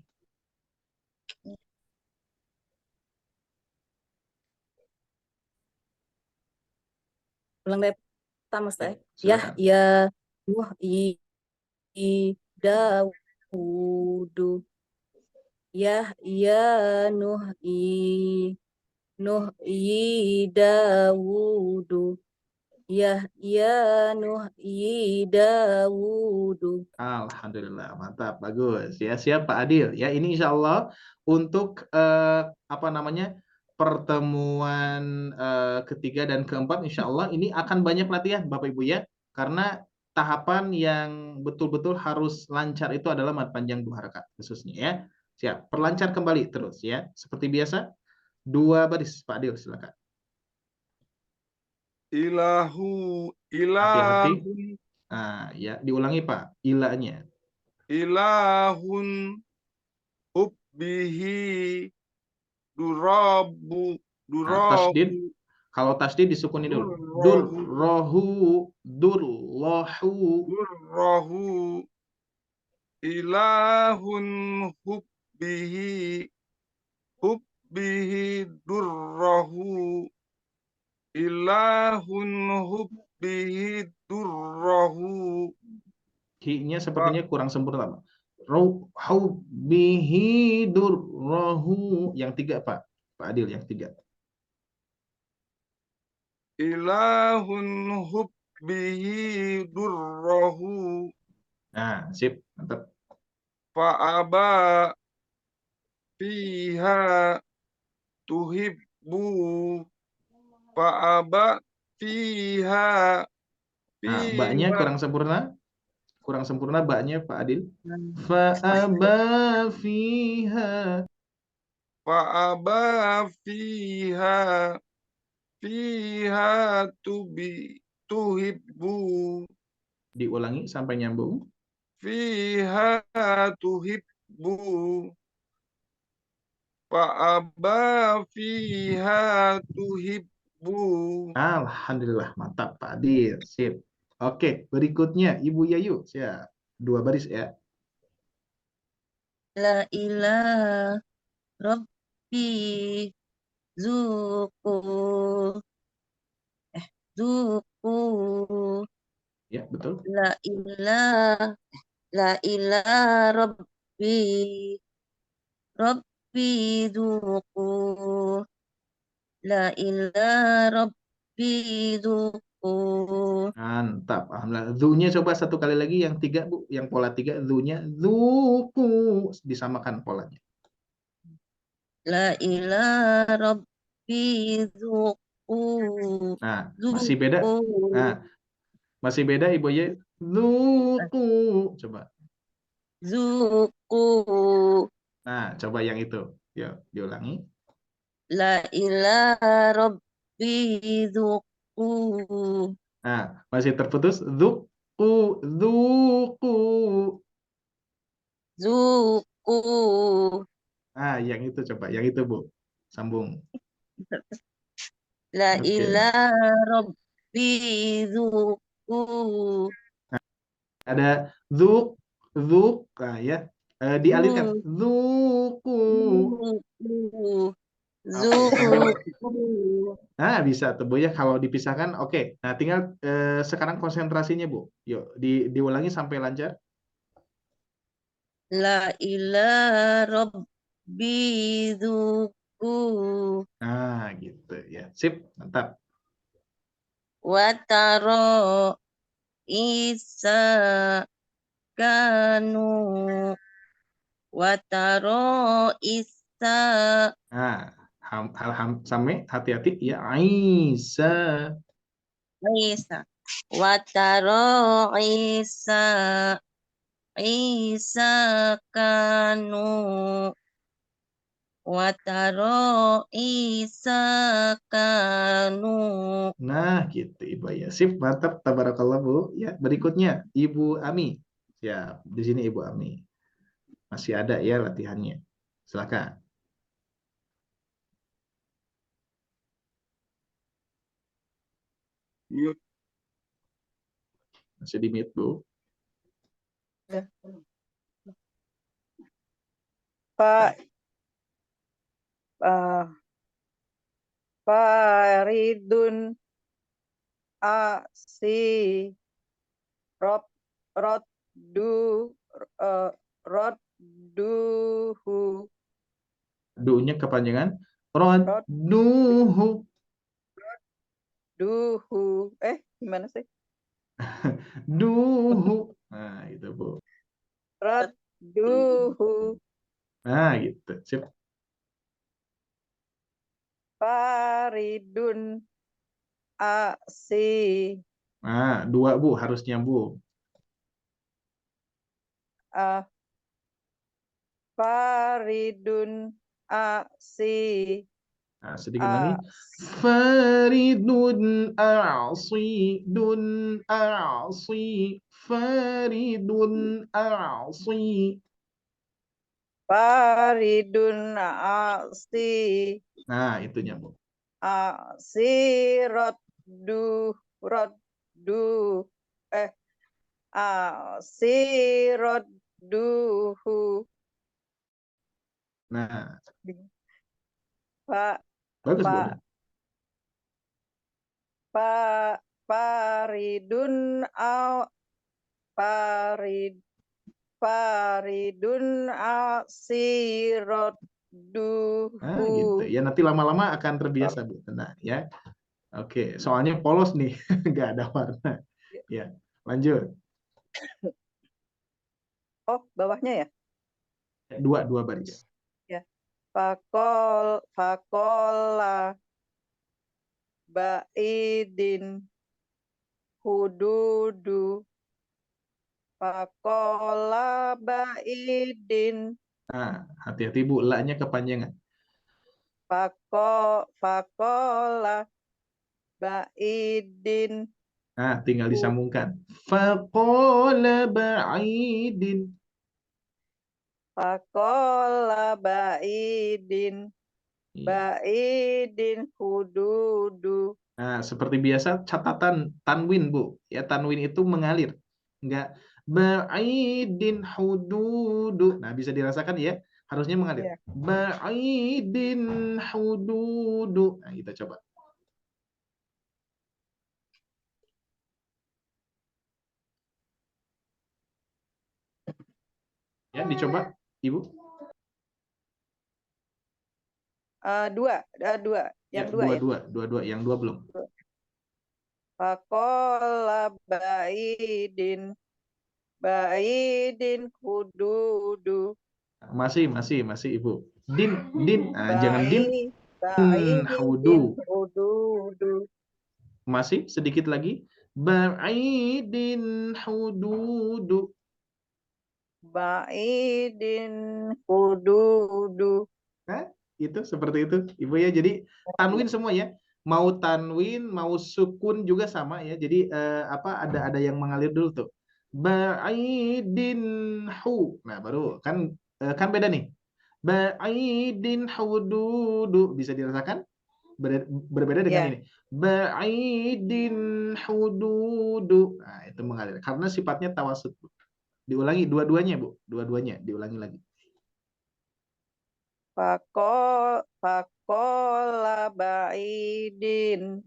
Ulang dari pertama, Ustaz. Silakan. Yahya Nuhi Dawudu. Yahya Nuhi Dawudu. Yahya Nuhi Dawudu. Alhamdulillah, mantap, bagus. Ya, siap Pak Adil. Ya, ini insya Allah untuk pertemuan ketiga dan keempat, insya Allah ini akan banyak latihan Bapak Ibu ya, karena tahapan yang betul-betul harus lancar itu adalah mad panjang 2 harakat khususnya ya. Siap, perlancar kembali terus ya, seperti biasa 2 baris Pak Adil, silakan. Ilahu, Hati-hati. ilahun, Nah, ya diulangi Pak, ilahnya. ilahun, hubbihi, durabu, Nah, tasdid. durabu, Kalau tasdid disukuni dulu. durrahu, Durrohu. durrahu, ilahun, hubbihi, durrahu, ilahun, hubbihi, durrahu. Hi-nya sepertinya kurang sempurna, Pak. Bihi durrohu. Yang 3, Pak. Pak Adil, yang 3. Ilahun hubbihi durrahu. Nah, sip. Mantap. Fa'aba fiha tuhibbu. Fa'aba fiha. Nah, baknya kurang sempurna. Kurang sempurna baknya Pak Adil. Fa'aba fiha. Fa'aba fiha. Fiha tuhibbu. Diulangi sampai nyambung. Fiha tuhibbu. Fa'aba fiha tuhibbu. Alhamdulillah, mantap Pak Adil. Sip. Oke, berikutnya Ibu Yayu. Siap. 2 baris ya. La ilaha Rabbi Zuku. Zuku. Ya, betul. La ilaha Rabbi Zuku. La ilaha Rabbi Zuku. Mantap. Alhamdulillah. Zu-nya coba 1 kali lagi yang 3, Bu. Yang pola 3, zu-nya zuku. Disamakan polanya. La ilaha Rabbi Zuku. Nah, masih beda. Nah, masih beda Ibu ya. Zuku. Coba. Zuku. Nah, coba yang itu. Yuk, diulangi. La ilaha Rabbi Zuku. Nah, masih terputus. Zuku. Zuku. Zuku. Ah, yang itu coba. Yang itu, Bu. Sambung. La Oke. ilaha Rabbi Zuku. Ada zuk. Nah, ya. Dialihkan. Zuku. Zuku. Oke. Zuku. Nah, bisa tuh Bu ya kalau dipisahkan. Oke. Nah, tinggal sekarang konsentrasinya, Bu. Yuk, diulangi sampai lancar. La ilaha Rabbi Zuku. Nah, gitu ya. Sip, mantap. Wataro Isa Kanu. Wataro Isa. Nah, Sampai hati-hati ya. Isa. Isa. Wataro Isa. Isa kanu. Wataro Isa kanu. Nah, gitu Ibu ya. Sip, mantap. Tabarakallah Bu. Ya, berikutnya Ibu Ami. Siap. Di sini Ibu Ami. Masih ada ya latihannya. Silakan. Mute. Masih di mute Bu. Pak Faridun asi rodduhu Du-nya kepanjangan. Rodduhu. Gimana sih? Duhu. Nah, itu Bu. Rodduhu Nah, gitu. Sip. Faridun asi Nah, dua Bu harus nyambung. Faridun asi Nah, sedikit lagi. Faridun a'si dun a'si faridun a'si. Faridun asi Nah, itu nyambung. asi roddu asi rodduhu Nah, Pak bagus Bu. Pak Pak Faridun Faridun Nah, gitu. Ya nanti lama-lama akan terbiasa Bu. Tenang ya. Oke, soalnya polos nih, nggak ada warna. Ya, lanjut. Oh, bawahnya ya? Dua baris. Ya. Fakola Baidin Hududu Fakola Baidin Nah, hati-hati Bu, la-nya kepanjangan. Fakola Baidin Nah, tinggal disambungkan. Faqala ba'idin. Fakola Baidin Iya. Baidin Hududu. Nah, seperti biasa catatan tanwin, Bu. Ya, tanwin itu mengalir. Enggak ba'idin hududu. Nah, bisa dirasakan ya, harusnya mengalir. Ya. Ba'idin hududu. Nah, kita coba. Ya, dicoba, Ibu. Dua. Ya, Yang dua ya. dua. Yang dua belum. Fakola Baidin Hududu. Masih Ibu. Din. Nah, jangan din. Baidin Hudu. Hududu. Masih sedikit lagi. Ba'idin hududu. Baidin Hududu. Nah, itu seperti itu, Ibu ya. Jadi tanwin semua ya. Mau tanwin, mau sukun juga sama ya. Jadi ada yang mengalir dulu tuh. Ba'idin hu. Nah, baru kan beda nih. Ba'idin hududu. Bisa dirasakan? Berbeda dengan Ya. ini. Ba'idin hududu. Nah, itu mengalir. Karena sifatnya tawasud. Diulangi dua-duanya, Bu. Dua-duanya diulangi lagi. Fakola Baidin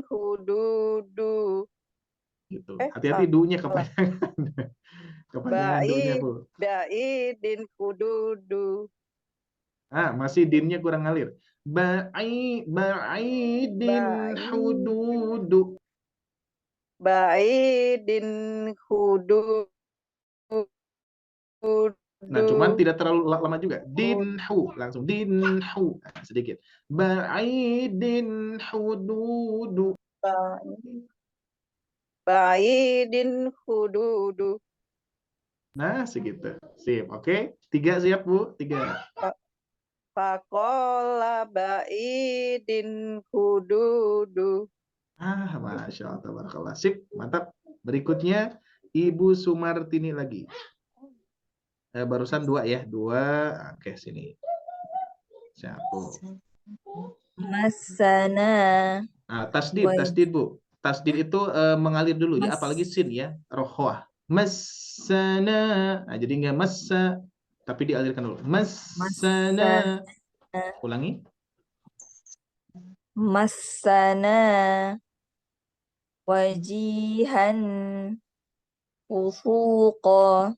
Hududu. Gitu. Hati-hati du-nya Salah. kepanjangan. Kepanjangan du-nya, Bu. Baidin Hududu. Ah, masih din-nya kurang ngalir. Ba'idin hududu. Baidin Hududu. Nah, cuman tidak terlalu lama juga. Dinhu, langsung dinhu. Nah, sedikit. Ba'idin hududu. Ba'idin hududu. Nah, segitu. Sip, oke. 3 siap, Bu? 3. Faqala ba'idin hududu. Masya Allah, tabarakallah. Sip, mantap. Berikutnya, Ibu Sumartini lagi. Barusan 2 ya, 2. Oke, sini. Siap, Bu. Masana. Tasdid, Bu. Tasdid itu mengalir dulu ya, apalagi sin ya, rohwah. Masana. Nah, jadi nggak masa, tapi dialirkan dulu. Masana. Ulangi. Masana wajihan usuqa.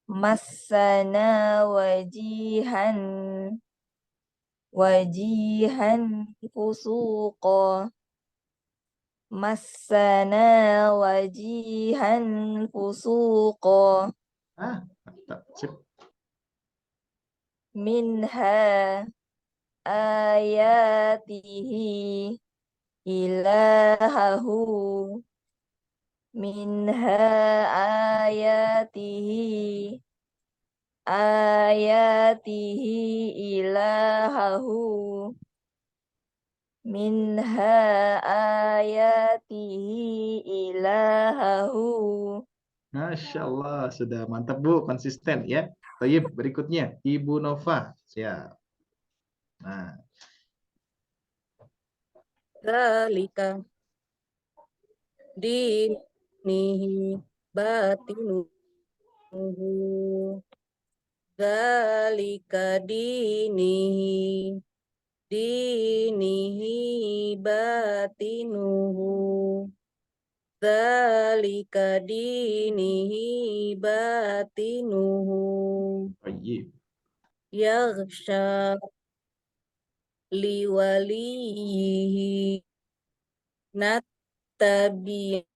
Masana wajihan fusuqa. Masana wajihan fusuqa. Mantap. Sip. Minha ayatihi ilahahu. Minha ayatihi ilahahu. Minha ayatihi ilahahu. Masya Allah, sudah mantap Bu, konsisten ya. Baik, berikutnya Ibu Nova, siap. Nah, Zalika dinihi batinuhu. Zalika dinihi batinuhu. Zalika dinihi batinuhu. baik. Yaghsha liwalihi nattabi'u.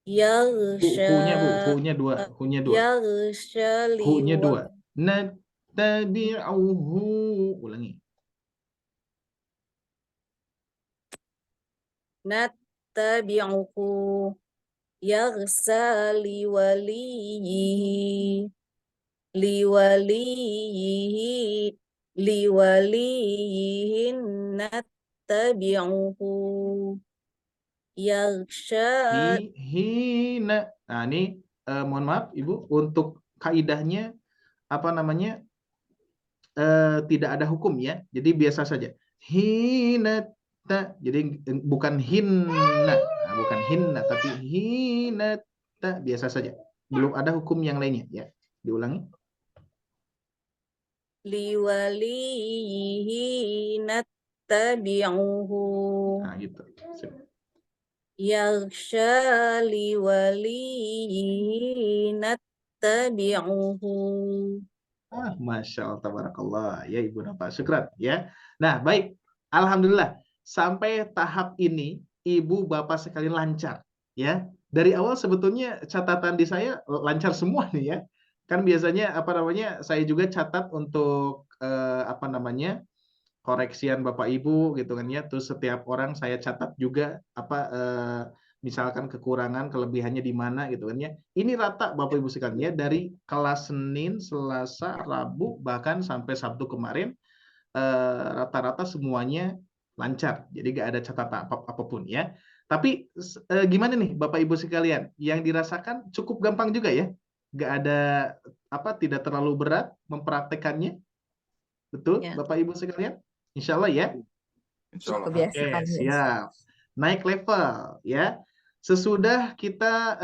Yaghsha Hu-nya 2, hu-nya 2. yaghsha Hu-nya 2. Nattabi'uhu. Ulangi. nattabi'uhu yaghsha liwaliyihi nattabi'uhu yaghsha. Hina. Nah, ini mohon maaf Ibu, untuk kaidahnya apa namanya? Tidak ada hukum ya. Jadi biasa saja. Hina jadi bukan hinna, bukan hinna tapi hina biasa saja. Belum ada hukum yang lainnya ya. Diulangi. Liwaliyihi nattabi'uhu. Nah, gitu. Sip. Yaghsha liwaliyihi nattabi'uhu. Masya Allah, tabarakallah ya Ibu Nova. Syukran ya. Nah, baik. Alhamdulillah sampai tahap ini Ibu Bapak sekalian lancar ya. Dari awal sebetulnya catatan di saya lancar semua nih ya. Kan biasanya apa namanya? Saya juga catat untuk apa namanya? Koreksian Bapak Ibu gitu kan ya. Terus setiap orang saya catat juga apa misalkan kekurangan, kelebihannya di mana gitu kan ya. Ini rata Bapak Ibu sekalian ya, dari kelas Senin, Selasa, Rabu bahkan sampai Sabtu kemarin rata-rata semuanya lancar. Jadi nggak ada catatan apapun ya. Tapi gimana nih Bapak Ibu sekalian? Yang dirasakan cukup gampang juga ya. Nggak ada apa, tidak terlalu berat mempraktekannya. Betul Ya. Bapak Ibu sekalian? Insya Allah ya. Insya Allah. Oke, siap. Naik level ya. Sesudah kita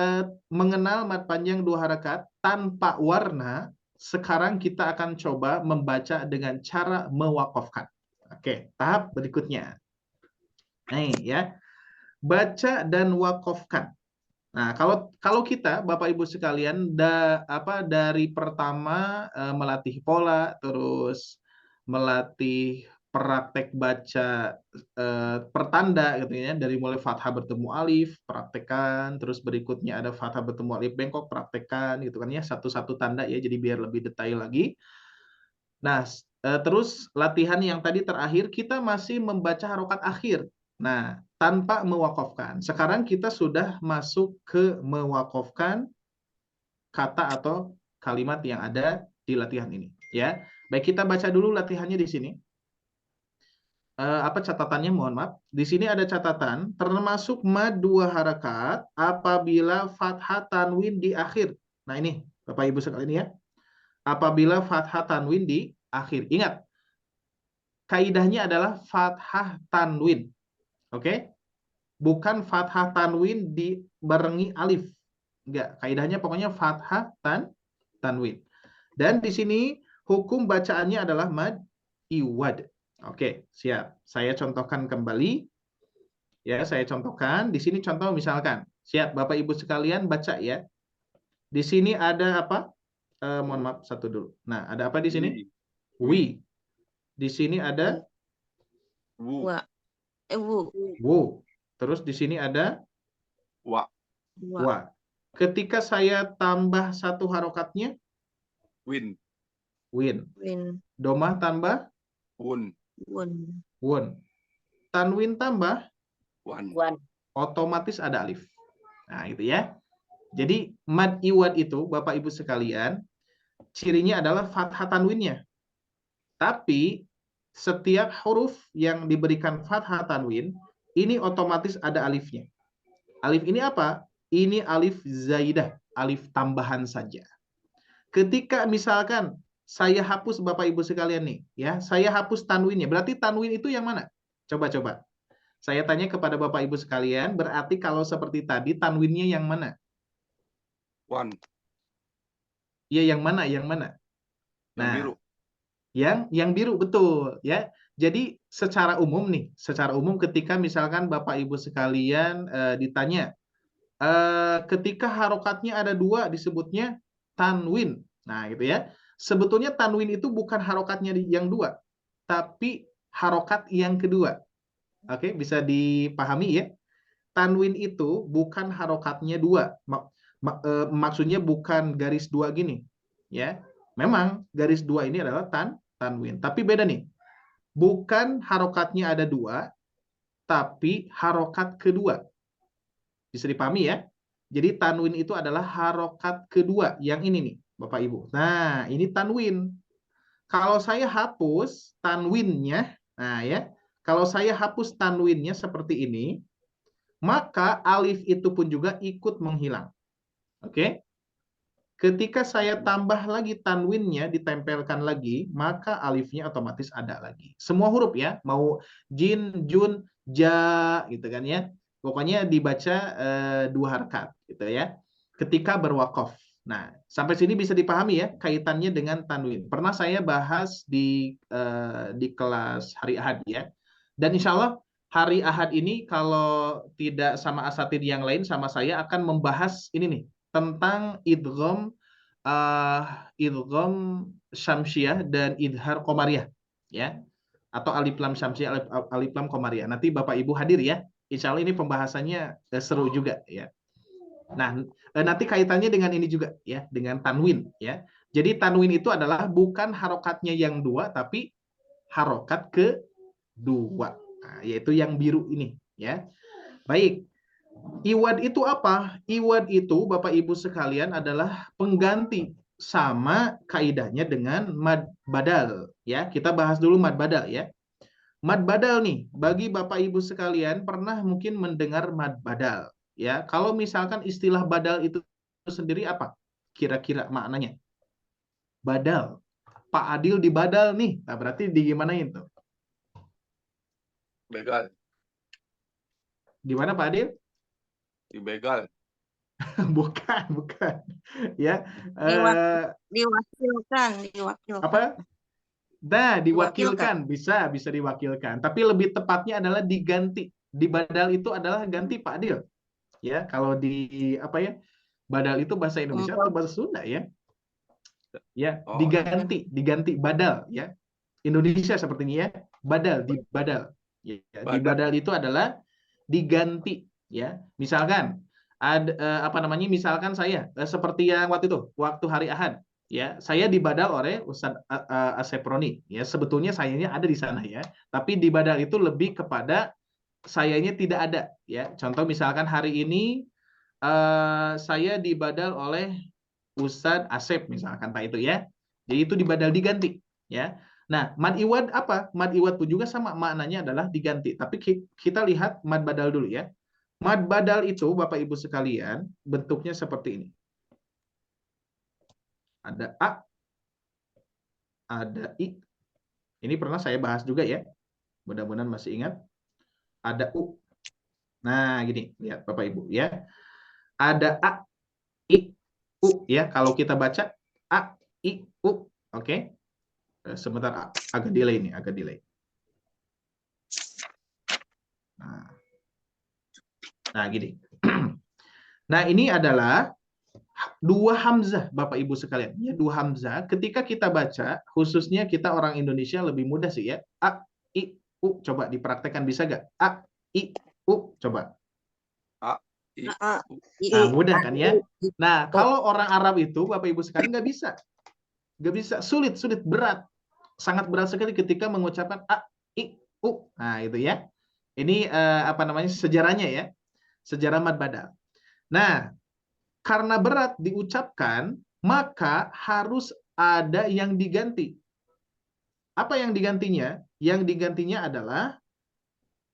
mengenal mat panjang 2 harakat tanpa warna, sekarang kita akan coba membaca dengan cara mewakofkan. Oke, tahap berikutnya. Nih ya. Baca dan wakofkan. Nah, kalau kita Bapak Ibu sekalian dari pertama melatih pola, terus melatih praktek baca pertanda gitu ya, dari mulai fathah bertemu alif, praktekkan, terus berikutnya ada fathah bertemu alif bengkok, praktekkan gitu kan ya, satu-satu tanda ya, jadi biar lebih detail lagi. Nah, terus latihan yang tadi terakhir kita masih membaca harokat akhir. Nah, tanpa mewakofkan. Sekarang kita sudah masuk ke mewakofkan kata atau kalimat yang ada di latihan ini ya. Baik, kita baca dulu latihannya di sini. Apa catatannya, mohon maaf. Di sini ada catatan, termasuk mad 2 harakat apabila fathah tanwin di akhir. Nah ini, Bapak Ibu sekalian ya. Apabila fathah tanwin di akhir. Ingat, kaidahnya adalah fathah tanwin. Oke? Bukan fathah tanwin dibarengi alif. Enggak, kaidahnya pokoknya fathah tanwin. Dan di sini hukum bacaannya adalah mad iwad. Oke, siap. Saya contohkan kembali. Ya, saya contohkan. Di sini contoh misalkan. Siap, Bapak Ibu sekalian baca ya. Di sini ada apa? Mohon maaf, satu dulu. Nah, ada apa di sini? Wi. Di sini ada Wu. Wa. Wu. wu. Terus di sini ada Wa. wa. Ketika saya tambah satu harokatnya, Win. win. Win. Domah tambah Wun. Wun. wun. Tanwin tambah Wan. Wan. otomatis ada alif. Nah, itu ya. Jadi mad iwad itu Bapak Ibu sekalian, cirinya adalah fathah tanwinnya. Tapi setiap huruf yang diberikan fathah tanwin, ini otomatis ada alifnya. Alif ini apa? Ini alif zaidah, alif tambahan saja. Ketika misalkan saya hapus Bapak Ibu sekalian nih, ya, saya hapus tanwinnya. Berarti tanwin itu yang mana? Coba-coba. Saya tanya kepada Bapak Ibu sekalian, berarti kalau seperti tadi tanwinnya yang mana? Wan. Ya, yang mana? Yang mana? Yang Nah, biru. yang biru betul, ya. Jadi secara umum nih, secara umum ketika misalkan Bapak Ibu sekalian ditanya, ketika harokatnya ada dua disebutnya tanwin. Nah, gitu ya. Sebetulnya tanwin itu bukan harokatnya yang dua, tapi harokat yang kedua. Oke, bisa dipahami ya. Tanwin itu bukan harokatnya dua. Maksudnya bukan garis dua gini. Ya, memang garis dua ini adalah tanwin. Tapi beda nih. Bukan harokatnya ada dua, tapi harokat kedua. Bisa dipahami ya. Jadi tanwin itu adalah harokat kedua. Yang ini nih, Bapak Ibu. Nah, ini tanwin. Kalau saya hapus tanwinnya, nah ya, kalau saya hapus tanwinnya seperti ini, maka alif itu pun juga ikut menghilang. Oke? Ketika saya tambah lagi tanwinnya, ditempelkan lagi, maka alifnya otomatis ada lagi. Semua huruf ya, mau jin, jun, ja, gitu kan ya. Pokoknya dibaca dua harkat, gitu ya. Ketika berwakaf. Nah, sampai sini bisa dipahami ya kaitannya dengan tanwin. Pernah saya bahas di kelas hari Ahad ya. Dan insya Allah hari Ahad ini kalau tidak sama asatid yang lain sama saya akan membahas ini nih tentang idgham syamsiah dan idhar qamariyah ya, atau alif lam syamsiah, alif lam qamariyah. Nanti Bapak Ibu hadir ya. Insya Allah ini pembahasannya seru juga ya. Nah, nanti kaitannya dengan ini juga ya, dengan tanwin ya. Jadi tanwin itu adalah bukan harokatnya yang dua, tapi harokat kedua. Nah, yaitu yang biru ini ya. Baik. Iwad itu apa? Iwad itu Bapak Ibu sekalian adalah pengganti, sama kaidahnya dengan mad badal ya. Kita bahas dulu mad badal ya. Mad badal nih, bagi Bapak Ibu sekalian pernah mungkin mendengar mad badal ya. Kalau misalkan istilah badal itu sendiri apa? Kira-kira maknanya? Badal. Pak Adil dibadal nih. Nah, berarti digimanain tuh? Begal. Gimana Pak Adil? Dibegal. Bukan. Ya. Diwakilkan. Apa? Nah, Diwakilkan. bisa diwakilkan. Tapi lebih tepatnya adalah diganti. Di badal itu adalah ganti Pak Adil. Ya, kalau di apa ya? Badal itu bahasa Indonesia atau bahasa Sunda ya? Ya, diganti badal ya. Indonesia seperti ini ya. Badal, dibadal. Ya, Badal. dibadal itu adalah diganti, ya. Misalkan ada misalkan saya seperti yang waktu hari Ahad, ya. Saya dibadal oleh Ustadz Asep Roni, ya. Sebetulnya sayanya ada di sana, ya. Tapi dibadal itu lebih kepada sayanya tidak ada, ya. Contoh misalkan hari ini saya dibadal oleh Ustadz Asep misalkan Pak itu, ya. Jadi itu dibadal, diganti, ya. Nah, mad iwad apa? Mad iwad pun juga sama, maknanya adalah diganti. Tapi kita lihat mad badal dulu, ya. Mad badal itu Bapak Ibu sekalian bentuknya seperti ini. Ada a, ada i. Ini pernah saya bahas juga, ya. Mudah-mudahan masih ingat. Ada u. Nah, gini, lihat Bapak Ibu, ya. Ada a, i, u, ya. Kalau kita baca a, i, u, oke. Sebentar, agak delay nih, agak delay. Nah, gini. Nah, ini adalah dua hamzah, Bapak Ibu sekalian. Ya, dua hamzah. Ketika kita baca, khususnya kita orang Indonesia lebih mudah sih, ya. A, i, u. Coba dipraktekkan, bisa nggak? A, i, u. Coba. A, I, A, U. I, Nah, mudah kan, ya? I, Nah, kalau orang Arab itu, Bapak Ibu sekalian, nggak bisa. Nggak bisa. Sulit, berat. Sangat berat sekali ketika mengucapkan a, i, u. Nah, itu, ya. Ini sejarahnya, ya. Sejarah mad badal. Nah, karena berat diucapkan, maka harus ada yang diganti. Apa yang digantinya? Yang digantinya adalah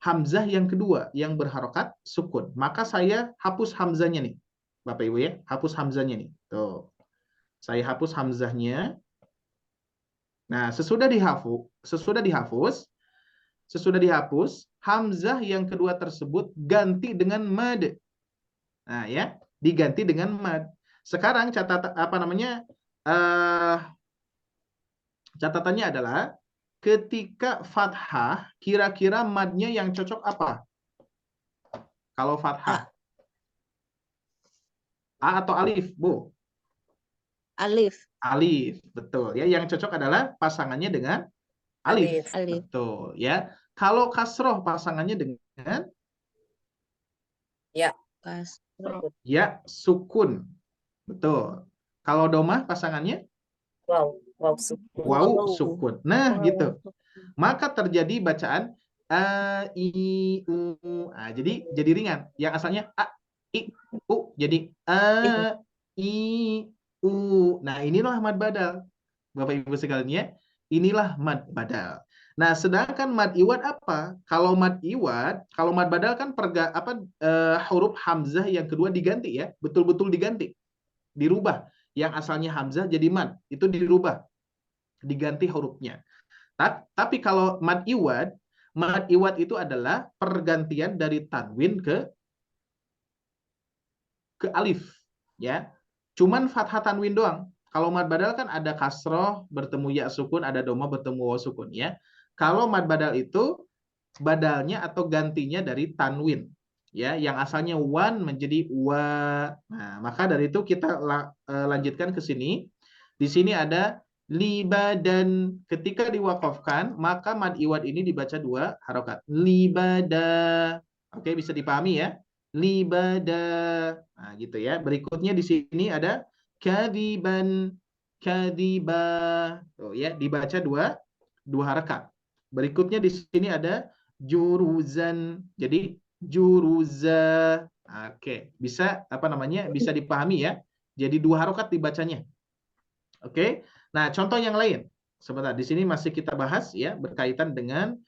hamzah yang kedua yang berharokat sukun. Maka saya hapus hamzahnya nih. Bapak Ibu, ya, hapus hamzahnya nih. Tuh. Saya hapus hamzahnya. Nah, sesudah dihapus, hamzah yang kedua tersebut ganti dengan mad. Nah, ya, diganti dengan mad. Sekarang catatannya adalah ketika fathah, kira-kira madnya yang cocok apa? Kalau fathah, a atau alif, Bu? Alif. Alif, betul. Ya, yang cocok adalah pasangannya dengan alif. Alif. Betul, ya. Kalau kasroh pasangannya dengan Kasroh. ya sukun. Betul. Kalau domah pasangannya waw sukun. Nah, gitu. Maka terjadi bacaan a, i, u. Nah, jadi ringan. Yang asalnya a, i, u jadi a, i, u. Nah, inilah mad badal. Bapak Ibu sekalian, ya. Inilah mad badal. Nah, sedangkan mad iwad apa? Kalau mad badal kan huruf hamzah yang kedua diganti, ya. Betul-betul diganti. Dirubah. Yang asalnya hamzah jadi mad. Itu dirubah. Diganti hurufnya. Tapi kalau mad iwad itu adalah pergantian dari tanwin ke alif, ya. Cuman fathah tanwin doang. Kalau mad badal kan ada kasroh bertemu ya sukun, ada doma bertemu waw sukun, ya. Kalau mad badal itu badalnya atau gantinya dari tanwin, ya, yang asalnya wan menjadi wa. Nah, maka dari itu kita lanjutkan ke sini. Di sini ada libadan. Ketika diwakafkan, maka mad iwad ini dibaca dua harokat. Libada. Oke, bisa dipahami, ya. Libada. Nah, gitu, ya. Berikutnya di sini ada kadiban. Kadiba. Oh, ya, dibaca dua harokat. Berikutnya di sini ada juruzan. Jadi juruza. Oke, bisa bisa dipahami, ya. Jadi dua harokat dibacanya. Oke. Nah, contoh yang lain. Sebentar, di sini masih kita bahas, ya, berkaitan dengan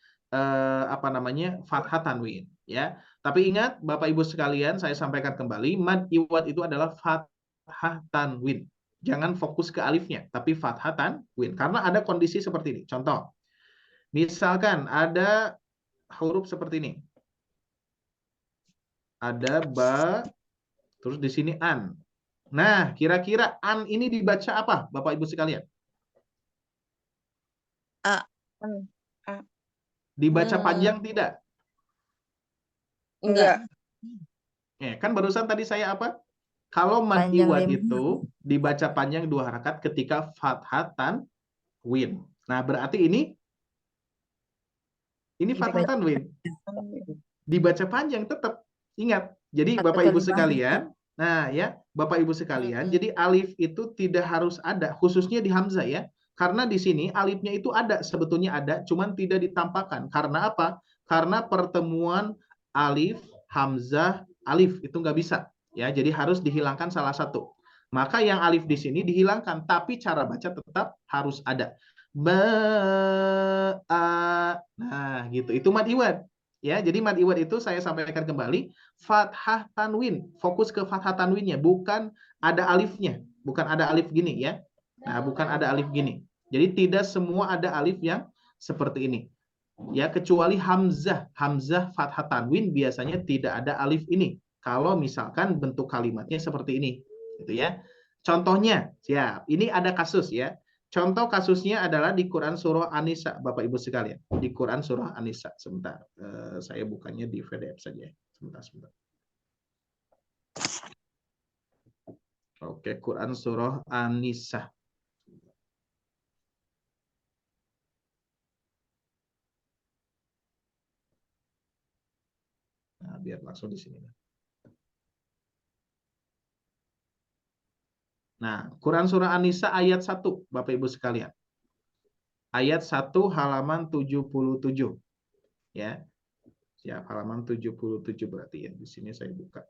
fathah tanwin, ya. Tapi ingat Bapak Ibu sekalian, saya sampaikan kembali, mad iwad itu adalah fathah tanwin. Jangan fokus ke alifnya, tapi fathah tanwin. Karena ada kondisi seperti ini. Contoh. Misalkan ada huruf seperti ini. Ada ba, terus di sini an. Nah, kira-kira an ini dibaca apa, Bapak Ibu sekalian? A. Dibaca panjang tidak? Enggak. Kan barusan tadi saya apa? Kalau mad Panjang iwad lima. itu dibaca panjang dua harakat ketika fathah tanwin. Nah, berarti ini Ini fathah tanwin. Dibaca panjang tetap. Ingat. Jadi Satu Bapak Ibu kalimat. sekalian, nah ya, Bapak Ibu sekalian, jadi alif itu tidak harus ada, khususnya di hamzah ya. Karena di sini alifnya itu ada, sebetulnya ada, cuman tidak ditampakkan. Karena apa? Karena pertemuan alif, hamzah, alif itu nggak bisa. Ya, jadi harus dihilangkan salah satu. Maka yang alif di sini dihilangkan, tapi cara baca tetap harus ada. Nah, gitu. Itu mad iwad. Ya, jadi mad iwad itu saya sampaikan kembali, fathah tanwin, fokus ke fathah tanwinnya, bukan ada alifnya, bukan ada alif gini ya. Nah, bukan ada alif gini. Jadi tidak semua ada alif yang seperti ini. Ya, kecuali hamzah, hamzah fathah tanwin biasanya tidak ada alif ini. Kalau misalkan bentuk kalimatnya seperti ini, gitu ya. Contohnya, siap. Ini ada kasus ya. Contoh kasusnya adalah di Quran Surah An-Nisa, Bapak Ibu sekalian. Di Quran Surah An-Nisa. Sebentar, saya bukannya di PDF saja. Sebentar. Oke, Quran Surah An-Nisa. Nah, biar langsung di sini. Nah, Quran Surah An-Nisa ayat 1, Bapak Ibu sekalian. Ayat 1 halaman 77. Ya. Siap, halaman 77 berarti ya. Di sini saya buka.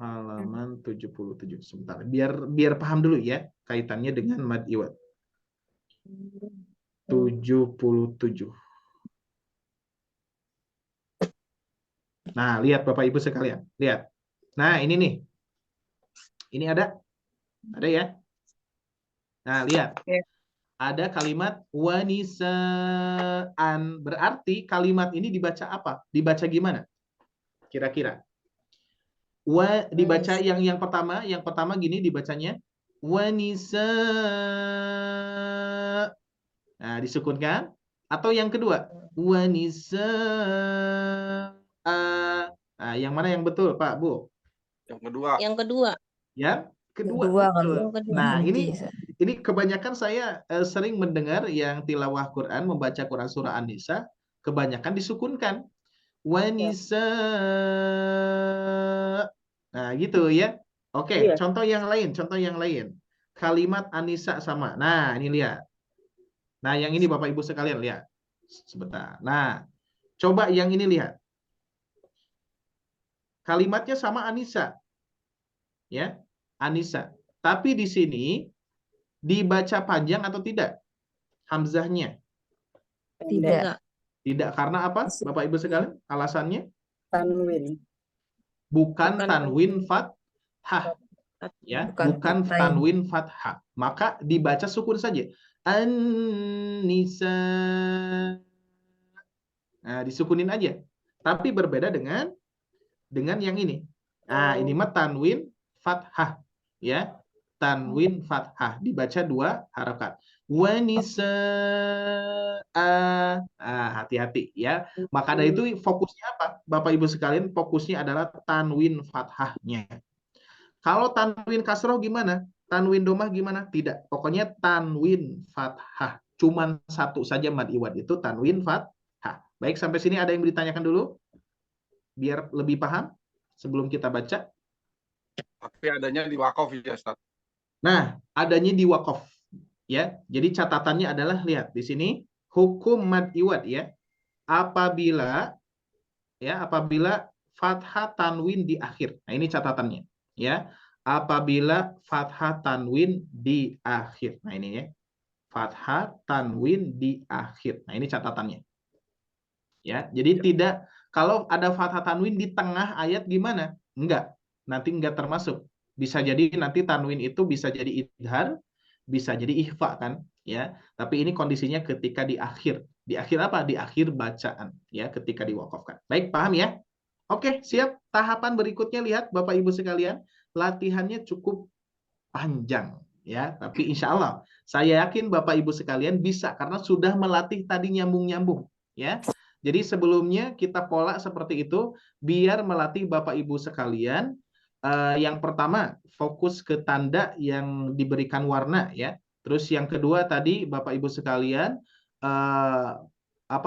Halaman 77. Sebentar. Biar paham dulu ya kaitannya dengan mad iwad. 77. Nah, lihat Bapak Ibu sekalian. Lihat. Nah, ini nih. Ini ada? Ada ya? Nah, lihat. Ya. Ada kalimat wanisaan. Berarti kalimat ini dibaca apa? Dibaca gimana? Kira-kira. Dibaca yang pertama gini dibacanya. Wanisa. Nah, disukunkan. Atau yang kedua. Wanisa. Nah, yang mana yang betul, Pak, Bu? Yang kedua. Yang kedua. Ya, kedua. Kedua kan. Betul. Yang kedua. Nah, Nanti. ini kebanyakan saya sering mendengar yang tilawah Quran, membaca Quran surah An-Nisa, kebanyakan disukunkan. Wanisa. Nah, gitu ya. Oke, Iya. contoh yang lain. Kalimat An-Nisa sama. Nah, ini lihat. Nah, yang ini Bapak Ibu sekalian lihat. Sebentar. Nah, coba yang ini lihat. Kalimatnya sama An-Nisa. Ya, An-Nisa. Tapi di sini dibaca panjang atau tidak? Hamzahnya. Tidak. Tidak. Karena apa? Bapak Ibu sekalian, alasannya? Tanwin. Bukan tanwin fathah. Ya, bukan tanwin fathah. Maka dibaca sukun saja. An-Nisa. Nah, disukunin aja. Tapi berbeda dengan yang ini. Nah, ini mah tanwin fathah. Ya, tanwin fathah. Dibaca 2 harakat. Wanisa. Hati-hati ya. Maka dari itu fokusnya apa? Bapak Ibu sekalian, fokusnya adalah tanwin fathahnya. Kalau tanwin kasroh gimana? Tanwin domah gimana? Tidak. Pokoknya tanwin fathah. Cuman satu saja mad iwad itu tanwin fathah. Baik, sampai sini ada yang ditanyakan dulu? Biar lebih paham sebelum kita baca. Tapi adanya di wakaf ya, Ustaz. Nah, adanya di wakaf. Ya, jadi catatannya adalah lihat di sini hukum mad iwad ya. Apabila fathah tanwin di akhir. Nah, ini catatannya ya. Apabila fathah tanwin di akhir. Nah, ini ya. Fathah tanwin di akhir. Nah, ini catatannya. Ya, jadi tidak kalau ada fathah tanwin di tengah ayat gimana? Enggak. Nanti enggak termasuk. Bisa jadi nanti tanwin itu bisa jadi idhar, bisa jadi ikhfa kan, ya. Tapi ini kondisinya ketika di akhir. Di akhir apa? Di akhir bacaan, ya, ketika diwakafkan. Baik, paham ya? Oke, siap. Tahapan berikutnya lihat Bapak Ibu sekalian, latihannya cukup panjang, ya. Tapi insya Allah saya yakin Bapak Ibu sekalian bisa karena sudah melatih tadi nyambung-nyambung, ya. Jadi sebelumnya kita pola seperti itu biar melatih Bapak Ibu sekalian. Yang pertama fokus ke tanda yang diberikan warna ya. Terus yang kedua tadi Bapak Ibu sekalian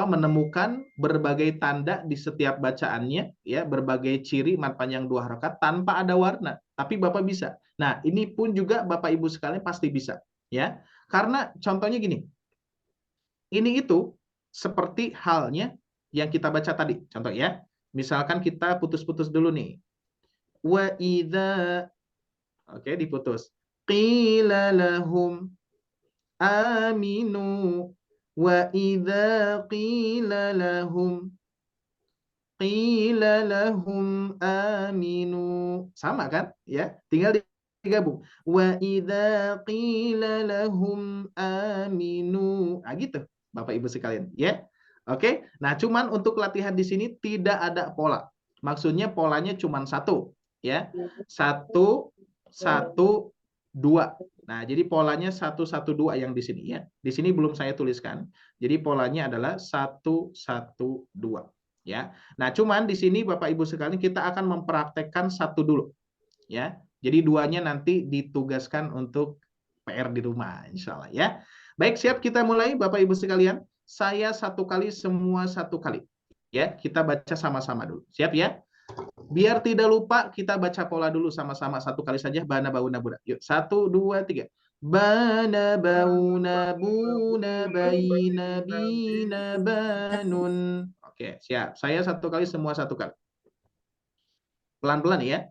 menemukan berbagai tanda di setiap bacaannya, ya, berbagai ciri mat panjang 2 harakat tanpa ada warna, tapi Bapak bisa. Nah, ini pun juga Bapak Ibu sekalian pasti bisa, ya. Karena contohnya gini, ini itu seperti halnya yang kita baca tadi, contoh ya. Misalkan kita putus-putus dulu nih. Wa idza, oke, diputus. Qila lahum aminu wa idza qila lahum aminu, sama kan ya, tinggal digabung wa idza qila lahum aminu, nah gitu Bapak Ibu sekalian ya. Oke, nah cuman untuk latihan di sini tidak ada pola, maksudnya polanya cuman satu ya, 1 1 2. Nah, jadi polanya 1 1 2 yang di sini ya. Di sini belum saya tuliskan. Jadi polanya adalah 1 1 2 ya. Nah, cuman di sini Bapak Ibu sekalian kita akan mempraktekkan 1 dulu ya. Jadi 2-nya nanti ditugaskan untuk PR di rumah insya Allah ya. Baik, siap, kita mulai Bapak Ibu sekalian. Saya 1 kali, semua 1 kali. Ya, kita baca sama-sama dulu. Siap ya? Biar tidak lupa, kita baca pola dulu sama-sama 1 kali saja. Bana bauna buna. Yuk, 1 2 3. Bana bauna buna baina bina banun. Oke, siap. Saya 1 kali, semua 1 kali. Pelan-pelan ya.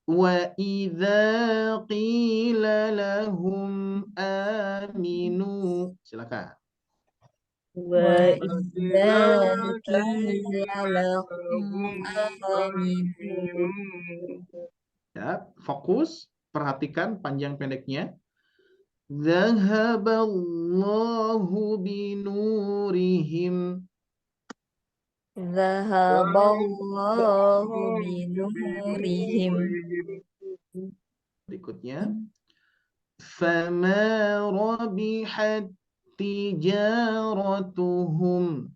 Wa idza qila lahum aminu. Silakan. Wa idza qila lahum aminu. Ya, fokus, perhatikan panjang pendeknya. Zahaballahu binurihim. Zahaballahu binurihim. Berikutnya. Fama rabihat tijaratuhum.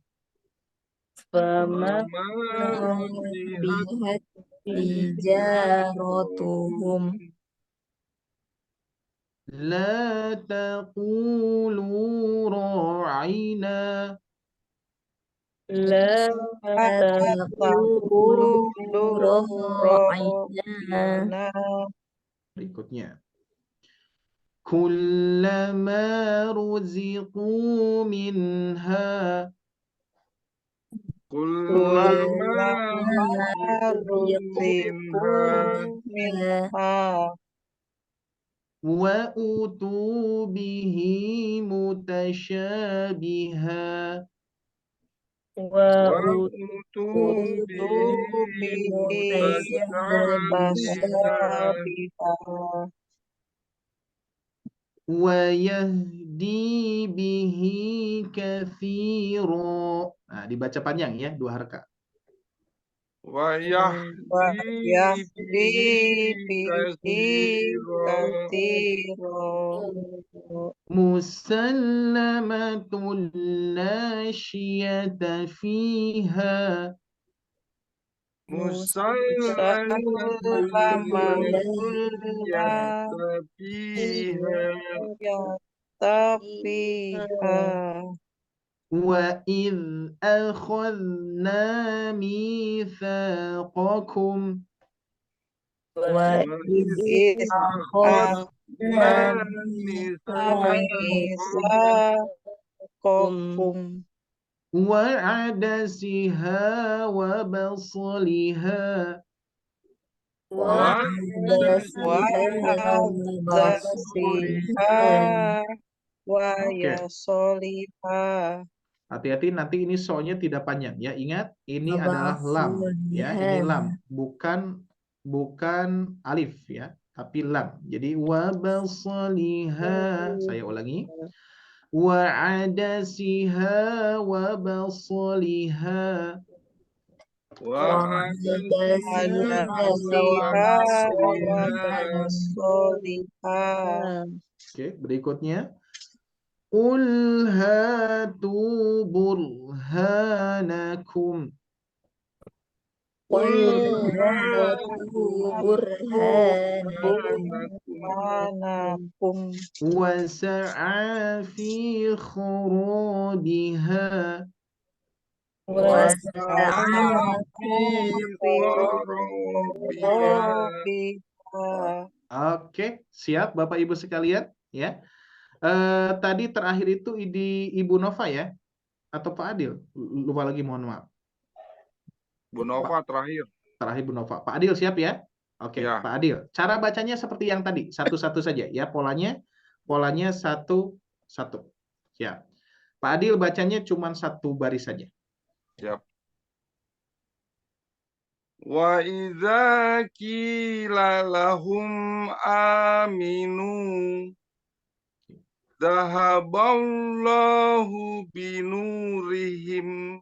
Fama rabihat tijaratuhum. La taqulu ra'ina. La taqulu ra'ina. Berikutnya. Kullama ruziqu minha. Kullama Wa utu bihi mutasyabiha. Wa utu bihi mutasyabiha. Wa yahdi bihi katsira. Nah, dibaca panjang ya, 2 harakat. Wa yahdi bihi katsira. Musallamatul la syiyata fiha. Musallamatul fiha. Wa idh akhadna mitsaqakum. Wa idh akhadna mitsaqakum Wa adasiha wa basliha. wa Hati-hati, nanti ini so-nya tidak panjang ya. Ingat, ini adalah lam ya. Ini lam, bukan alif ya, tapi lam. Jadi wa basliha. Saya ulangi. Wa adasiha wa basliha. Oke, berikutnya. Qul hatu burhanakum. Qul Qul hatu burhanakum Burhanakum. وسعى في خرابها was'a fi kharabiha. Oke, siap Bapak Ibu sekalian ya. Tadi terakhir itu di Ibu Nova ya atau Pak Adil? Lupa lagi, mohon maaf. Bu Nova terakhir. Terakhir Bu Nova. Pak Adil siap ya? Oke, Ya. Pak Adil. Cara bacanya seperti yang tadi, satu-satu saja ya. Polanya satu-satu. Siap. Pak Adil bacanya cuma satu baris saja. Siap. Wa idza qila lahum aminu dhahaballahu binurihim.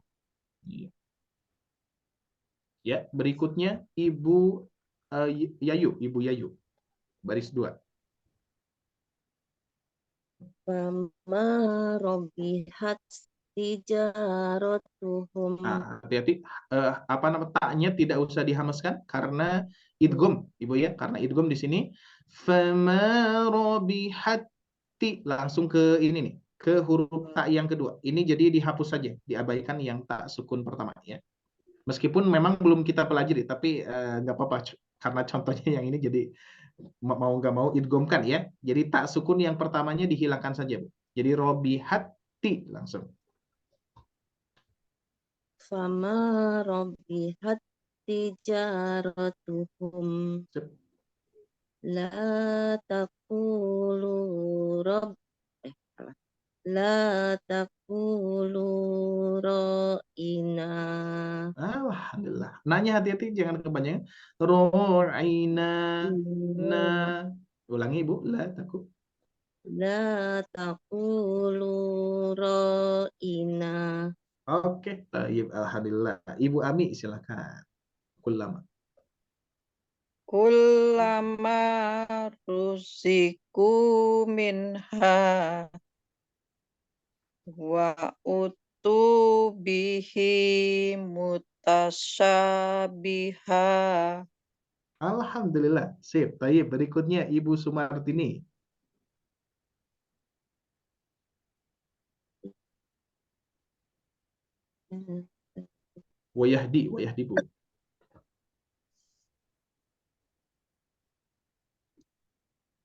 Ya, berikutnya Ibu Ibu Yayu. Baris 2. fama robihat tijaratuhum Nah, hati-hati apa nama taknya tidak usah dihamaskan karena idgham, Ibu ya, karena idgham di sini fama robihati langsung ke ini nih, ke huruf tak yang kedua. Ini jadi dihapus saja, diabaikan yang tak sukun pertama ya. Meskipun memang belum kita pelajari, tapi nggak apa-apa karena contohnya yang ini jadi mau nggak mau idghamkan ya. Jadi tak sukun yang pertamanya dihilangkan saja, Bu. Jadi robihati langsung. fama robihat tijaratuhum la taqulu rabb la taqulu ra'ina Alhamdulillah. Nanya hati-hati jangan kebanyakan. Ro'aina na. Ulangi Bu, la takut. la taqulu ra'ina. Oke, tayyib. Alhamdulillah. Ibu Ami silakan. Kullama. Kullama rusiku minha wa utu bihi mutasyabiha. Alhamdulillah. Sip. Tayyib. Berikutnya Ibu Sumartini. Wayahdi Bu.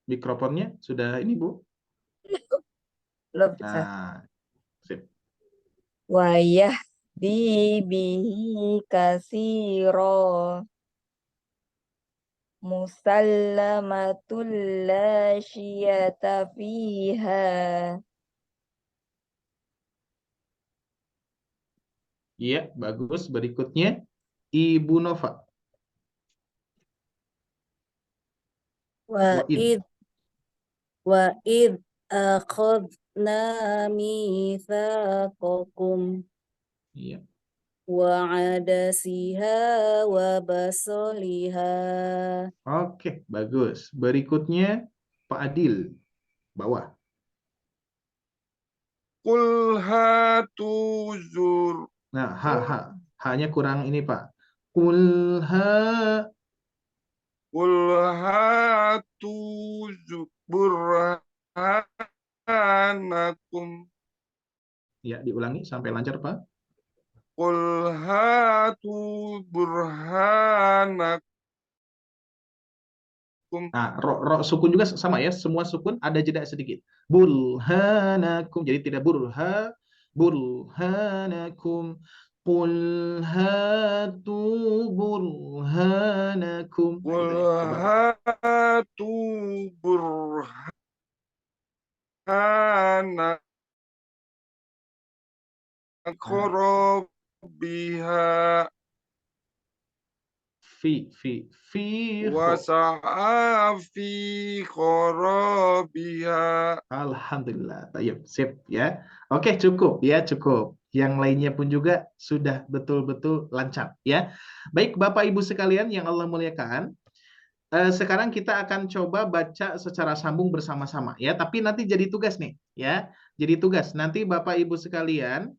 Mikrofonnya sudah ini Bu. Belum bisa. Nah, sip. Wayah bihi kasiro musallamatul la syiyata fiha. Iya, bagus. Berikutnya Ibu Nova. Wa id akhadna mitsaqakum Iya. wa adasiha wa basaliha. Oke, bagus. Berikutnya Pak Adil. Bawah. Qul hatu zur. Nah, hanya kurang ini Pak. Kulha. Qul hatu burhanakum. Ya, diulangi sampai lancar Pak. Qul hatu burhanakum. Nah, ro sukun juga sama ya. Semua sukun ada jeda sedikit. Burhanakum. Jadi tidak burhanakum. Qul hatu burhanakum. Nah, Qul itu ya. Coba. hatu burhanakum kharabiha Fi wasa'a fi kharabiha. Alhamdulillah. Tayyib. Sip ya. Oke, cukup ya, cukup. Yang lainnya pun juga sudah betul-betul lancar ya. Baik Bapak Ibu sekalian yang Allah muliakan, sekarang kita akan coba baca secara sambung bersama-sama ya, tapi nanti jadi tugas nih ya. Jadi tugas nanti Bapak Ibu sekalian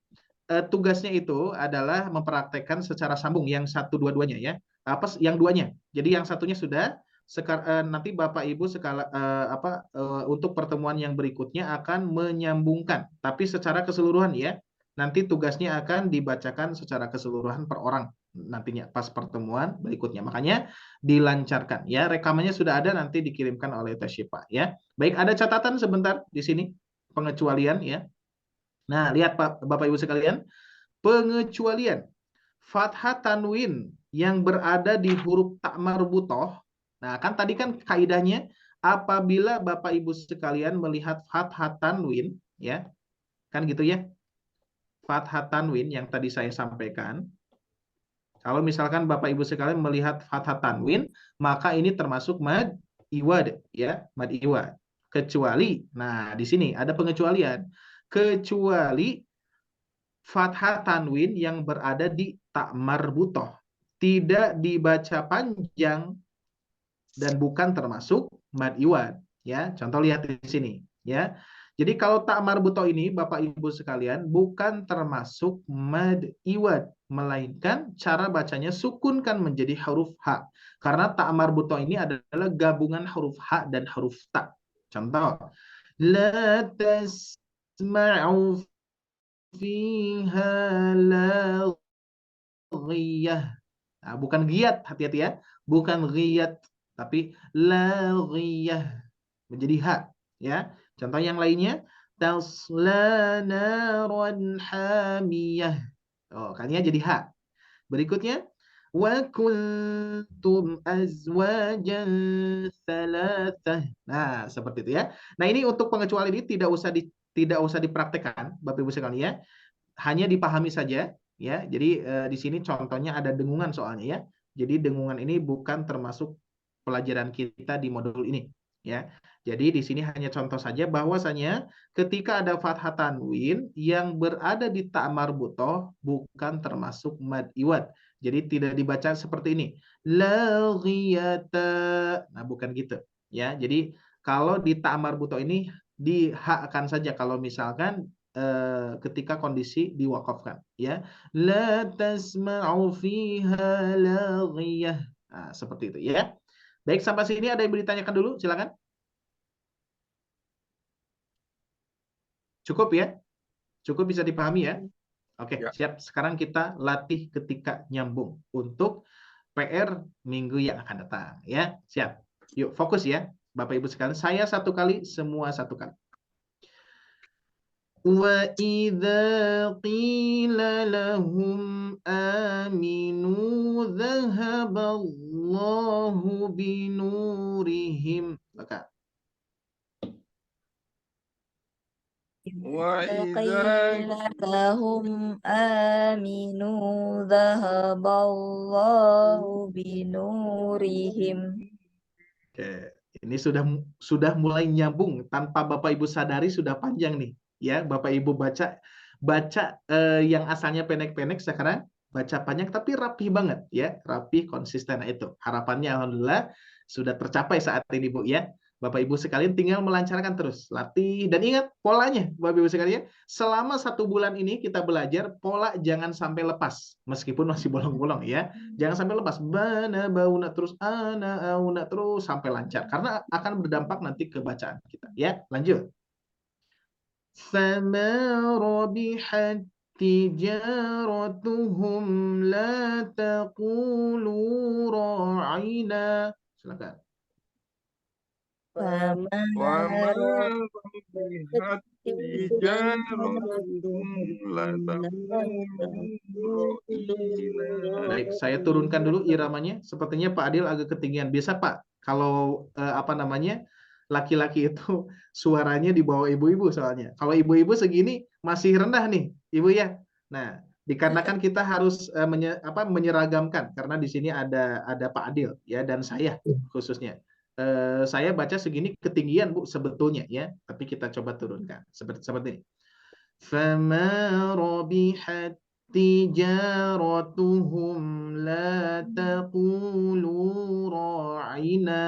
tugasnya itu adalah mempraktekkan secara sambung yang satu dua-duanya ya. Yang duanya. Jadi yang satunya sudah nanti Bapak Ibu untuk pertemuan yang berikutnya akan menyambungkan tapi secara keseluruhan ya. Nanti tugasnya akan dibacakan secara keseluruhan per orang nantinya pas pertemuan berikutnya. Makanya dilancarkan ya. Rekamannya sudah ada, nanti dikirimkan oleh Teh Syifa ya. Baik, ada catatan sebentar di sini pengecualian ya. Nah, lihat Bapak Ibu sekalian, pengecualian fathah tanwin yang berada di huruf tak marbutoh. Nah, kan tadi kan kaidahnya apabila Bapak Ibu sekalian melihat fathah tanwin ya, kan gitu ya. Fathah tanwin yang tadi saya sampaikan. Kalau misalkan Bapak Ibu sekalian melihat fathah tanwin, maka ini termasuk mad iwad ya, mad iwad. Kecuali, nah di sini ada pengecualian. Kecuali fathah tanwin yang berada di tak marbutoh, tidak dibaca panjang dan bukan termasuk mad iwad ya. Contoh lihat di sini ya. Jadi kalau tak marbutoh ini Bapak Ibu sekalian bukan termasuk mad iwad, melainkan cara bacanya sukunkan menjadi huruf H. Karena tak marbutoh ini adalah gabungan huruf H dan huruf ta. Contoh, la tasma'u fiha laghiyah. Nah, bukan ghiyat, hati-hati ya. Bukan ghiyat, tapi laghiyah. Menjadi ha, ya. Contoh yang lainnya, tasla naran hamiyah. Oh, kan ya jadi ha. Berikutnya, wa kuntum azwajan thalathah. Nah, seperti itu ya. Nah, ini untuk pengecualian ini tidak usah dipraktekkan Bapak Ibu sekalian ya. Hanya dipahami saja ya. Jadi di sini contohnya ada dengungan soalnya ya. Jadi dengungan ini bukan termasuk pelajaran kita di modul ini ya. Jadi di sini hanya contoh saja bahwasanya ketika ada fathah tanwin yang berada di ta marbutoh bukan termasuk mad iwad. Jadi tidak dibaca seperti ini. Laghiyata. Nah, bukan gitu ya. Jadi kalau di ta marbutoh ini dihakkan saja kalau misalkan ketika kondisi diwakafkan ya. La tasma'u fiha laghiyah. Nah, seperti itu ya. Baik, sampai sini ada yang ditanyakan dulu, silakan. Cukup ya? Cukup bisa dipahami ya? Oke, Ya. siap. Sekarang kita latih ketika nyambung untuk PR minggu yang akan datang ya. Siap. Yuk, fokus ya. Bapak Ibu sekalian, saya satu kali, semua satu kali. وَإِذَا قِيلَ لَهُمْ آمِنُوا ذَهَبَ اللَّهُ بِنُورِهِمْ. Maka وإذا قيل لهم آمنوا ذهب الله بنورهم. Oke, ini sudah mulai nyambung tanpa Bapak Ibu sadari sudah panjang nih. Ya, Bapak Ibu baca yang asalnya pendek-pendek sekarang baca panjang tapi rapi banget ya, rapi konsisten. Nah, itu harapannya alhamdulillah sudah tercapai saat ini Bu ya. Bapak Ibu sekalian tinggal melancarkan terus, latih dan ingat polanya Bapak Ibu sekalian, selama 1 bulan ini kita belajar pola jangan sampai lepas meskipun masih bolong-bolong ya. Jangan sampai lepas. Bana bauna terus ana auna terus sampai lancar karena akan berdampak nanti ke bacaan kita ya. Lanjut. فَمَا رَبِحَتْ تِجَارَتُهُمْ لَا تَقُولُوا رَاعِنَا. Silakan. وما وما ربحت ربحت تجارتهم لتقولوا رأينا. Baik, saya turunkan dulu iramanya. Sepertinya Pak Adil agak ketinggian. Biasa Pak, kalau laki-laki itu suaranya di bawah ibu-ibu soalnya. Kalau ibu-ibu segini masih rendah nih, Ibu ya. Nah, dikarenakan kita harus menyeragamkan karena di sini ada Pak Adil ya dan saya khususnya. Saya baca segini ketinggian Bu sebetulnya ya, tapi kita coba turunkan seperti ini. فَمَا رَبِحَتْ تِجَارَتُهُمْ لَا تَقُولُوا رَاعِنَا.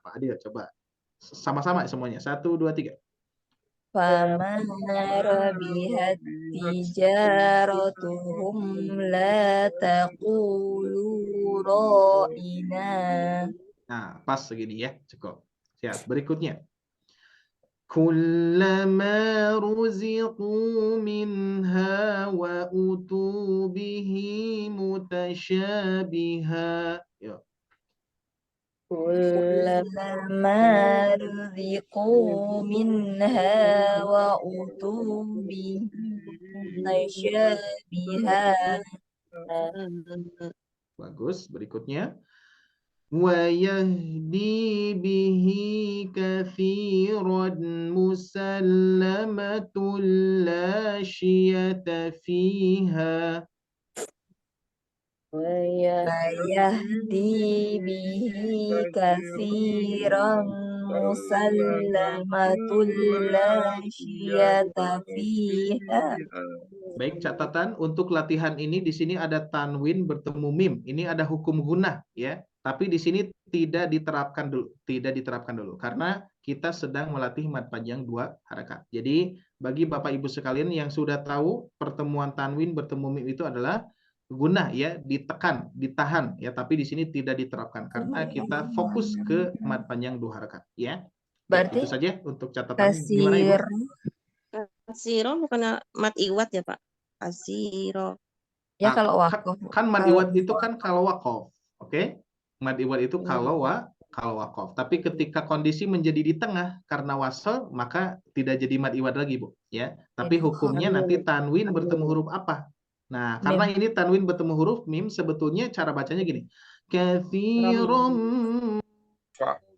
Pak Adil coba sama-sama semuanya. 1, 2, 3. فما ربحت تجارتهم لا تقولوا رائنا. Nah, pas segini ya, cukup. Siap. Berikutnya. كلما رزقوا منها وأتوا به متشابها. Yuk. كلما رزقوا منها وأتوا به متشابها. Bagus. Berikutnya. ويهدي به كثيرا مسلمة لا شية فيها. ويهدي به كثيرا مسلمة لا شية فيها. Baik, catatan untuk latihan ini di sini ada tanwin bertemu mim. Ini ada hukum gunah ya. Tapi di sini tidak diterapkan dulu karena kita sedang melatih mad panjang 2 harakat. Jadi bagi Bapak Ibu sekalian yang sudah tahu pertemuan tanwin bertemu mim itu adalah gunah ya, ditekan, ditahan ya, tapi di sini tidak diterapkan karena kita fokus ke mad panjang 2 harakat ya. Berarti itu saja untuk catatan. Gimana Ibu? Kasiro bukan mat iwat ya Pak? Kasiro. Ya kalau wakof. Kan mad iwat itu kan kalau wakof. Oke? Mad iwat itu kalau wakof. Tapi ketika kondisi menjadi di tengah karena wasal, maka tidak jadi mad iwat lagi, Bu, ya. Tapi hukumnya nanti tanwin bertemu huruf apa? Nah, karena ini tanwin bertemu huruf mim, sebetulnya cara bacanya gini. Katsirum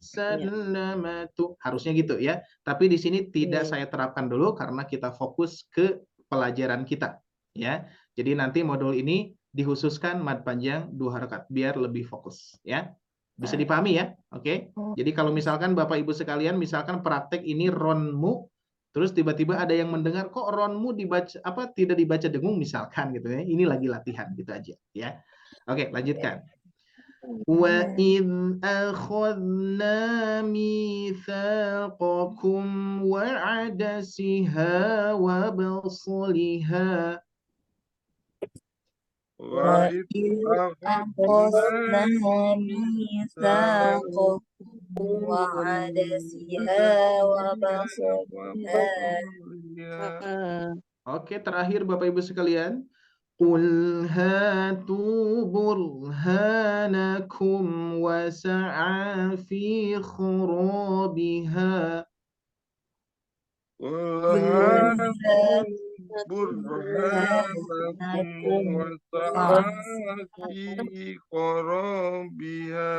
salamatu, harusnya gitu ya. Tapi di sini tidak saya terapkan dulu karena kita fokus ke pelajaran kita ya. Jadi nanti modul ini dikhususkan mad panjang 2 harakat biar lebih fokus ya. Bisa dipahami ya? Oke. Jadi kalau misalkan Bapak Ibu sekalian misalkan praktek ini ronmu terus tiba-tiba ada yang mendengar kok ronmu dibaca tidak dibaca dengung misalkan gitu ya. Ini lagi latihan gitu aja ya. Oke, lanjutkan. وَإِذْ أَخَذْنَا مِيثَاقَكُمْ وَعَدَسِهَا وَبَصْلِهَا. وَإِذْ أَخَذْنَا مِيثَاقَكُمْ وَعَدَسِهَا وَبَصْلِهَا. Oke, terakhir Bapak Ibu sekalian. قُلْ هَاتُوا بُرْهَانَكُمْ وَسَعَى فِي خَرَابِهَا. برهانكم وسعى في خرابها.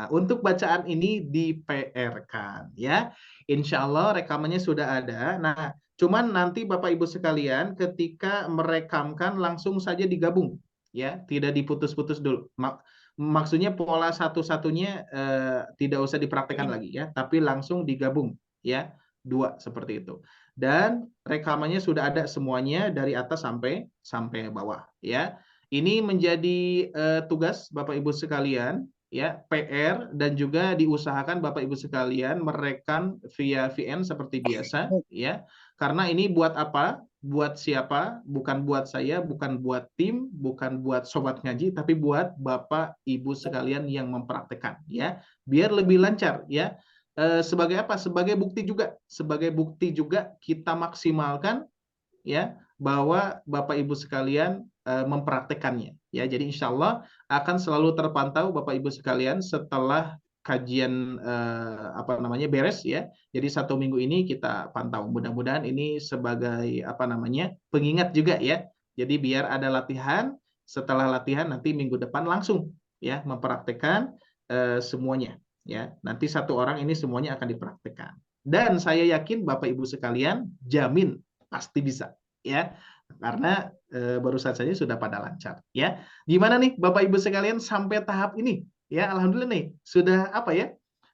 Untuk bacaan ini di PR-kan ya. Insya Allah rekamannya sudah ada. Nah, cuman nanti Bapak Ibu sekalian ketika merekamkan langsung saja digabung ya, tidak diputus-putus dulu. Maksudnya pola satu-satunya tidak usah dipraktekkan lagi ya, tapi langsung digabung ya, 2 seperti itu. Dan rekamannya sudah ada semuanya dari atas sampai bawah ya. Ini menjadi tugas Bapak Ibu sekalian ya, PR, dan juga diusahakan Bapak Ibu sekalian merekam via VN seperti biasa ya. Karena ini buat apa? Buat siapa? Bukan buat saya, bukan buat tim, bukan buat sobat ngaji, tapi buat Bapak Ibu sekalian yang mempraktekkan ya. Biar lebih lancar ya. Sebagai apa? Sebagai bukti juga kita maksimalkan ya bahwa Bapak Ibu sekalian mempraktekannya ya. Jadi insya Allah akan selalu terpantau Bapak Ibu sekalian setelah kajian beres ya. Jadi 1 minggu ini kita pantau. Mudah-mudahan ini sebagai pengingat juga ya. Jadi biar ada latihan, setelah latihan nanti minggu depan langsung ya mempraktekkan semuanya ya. Nanti 1 orang ini semuanya akan dipraktekkan. Dan saya yakin Bapak Ibu sekalian jamin pasti bisa ya. Karena barusan saja sudah pada lancar ya. Gimana nih Bapak Ibu sekalian sampai tahap ini ya? Alhamdulillah nih sudah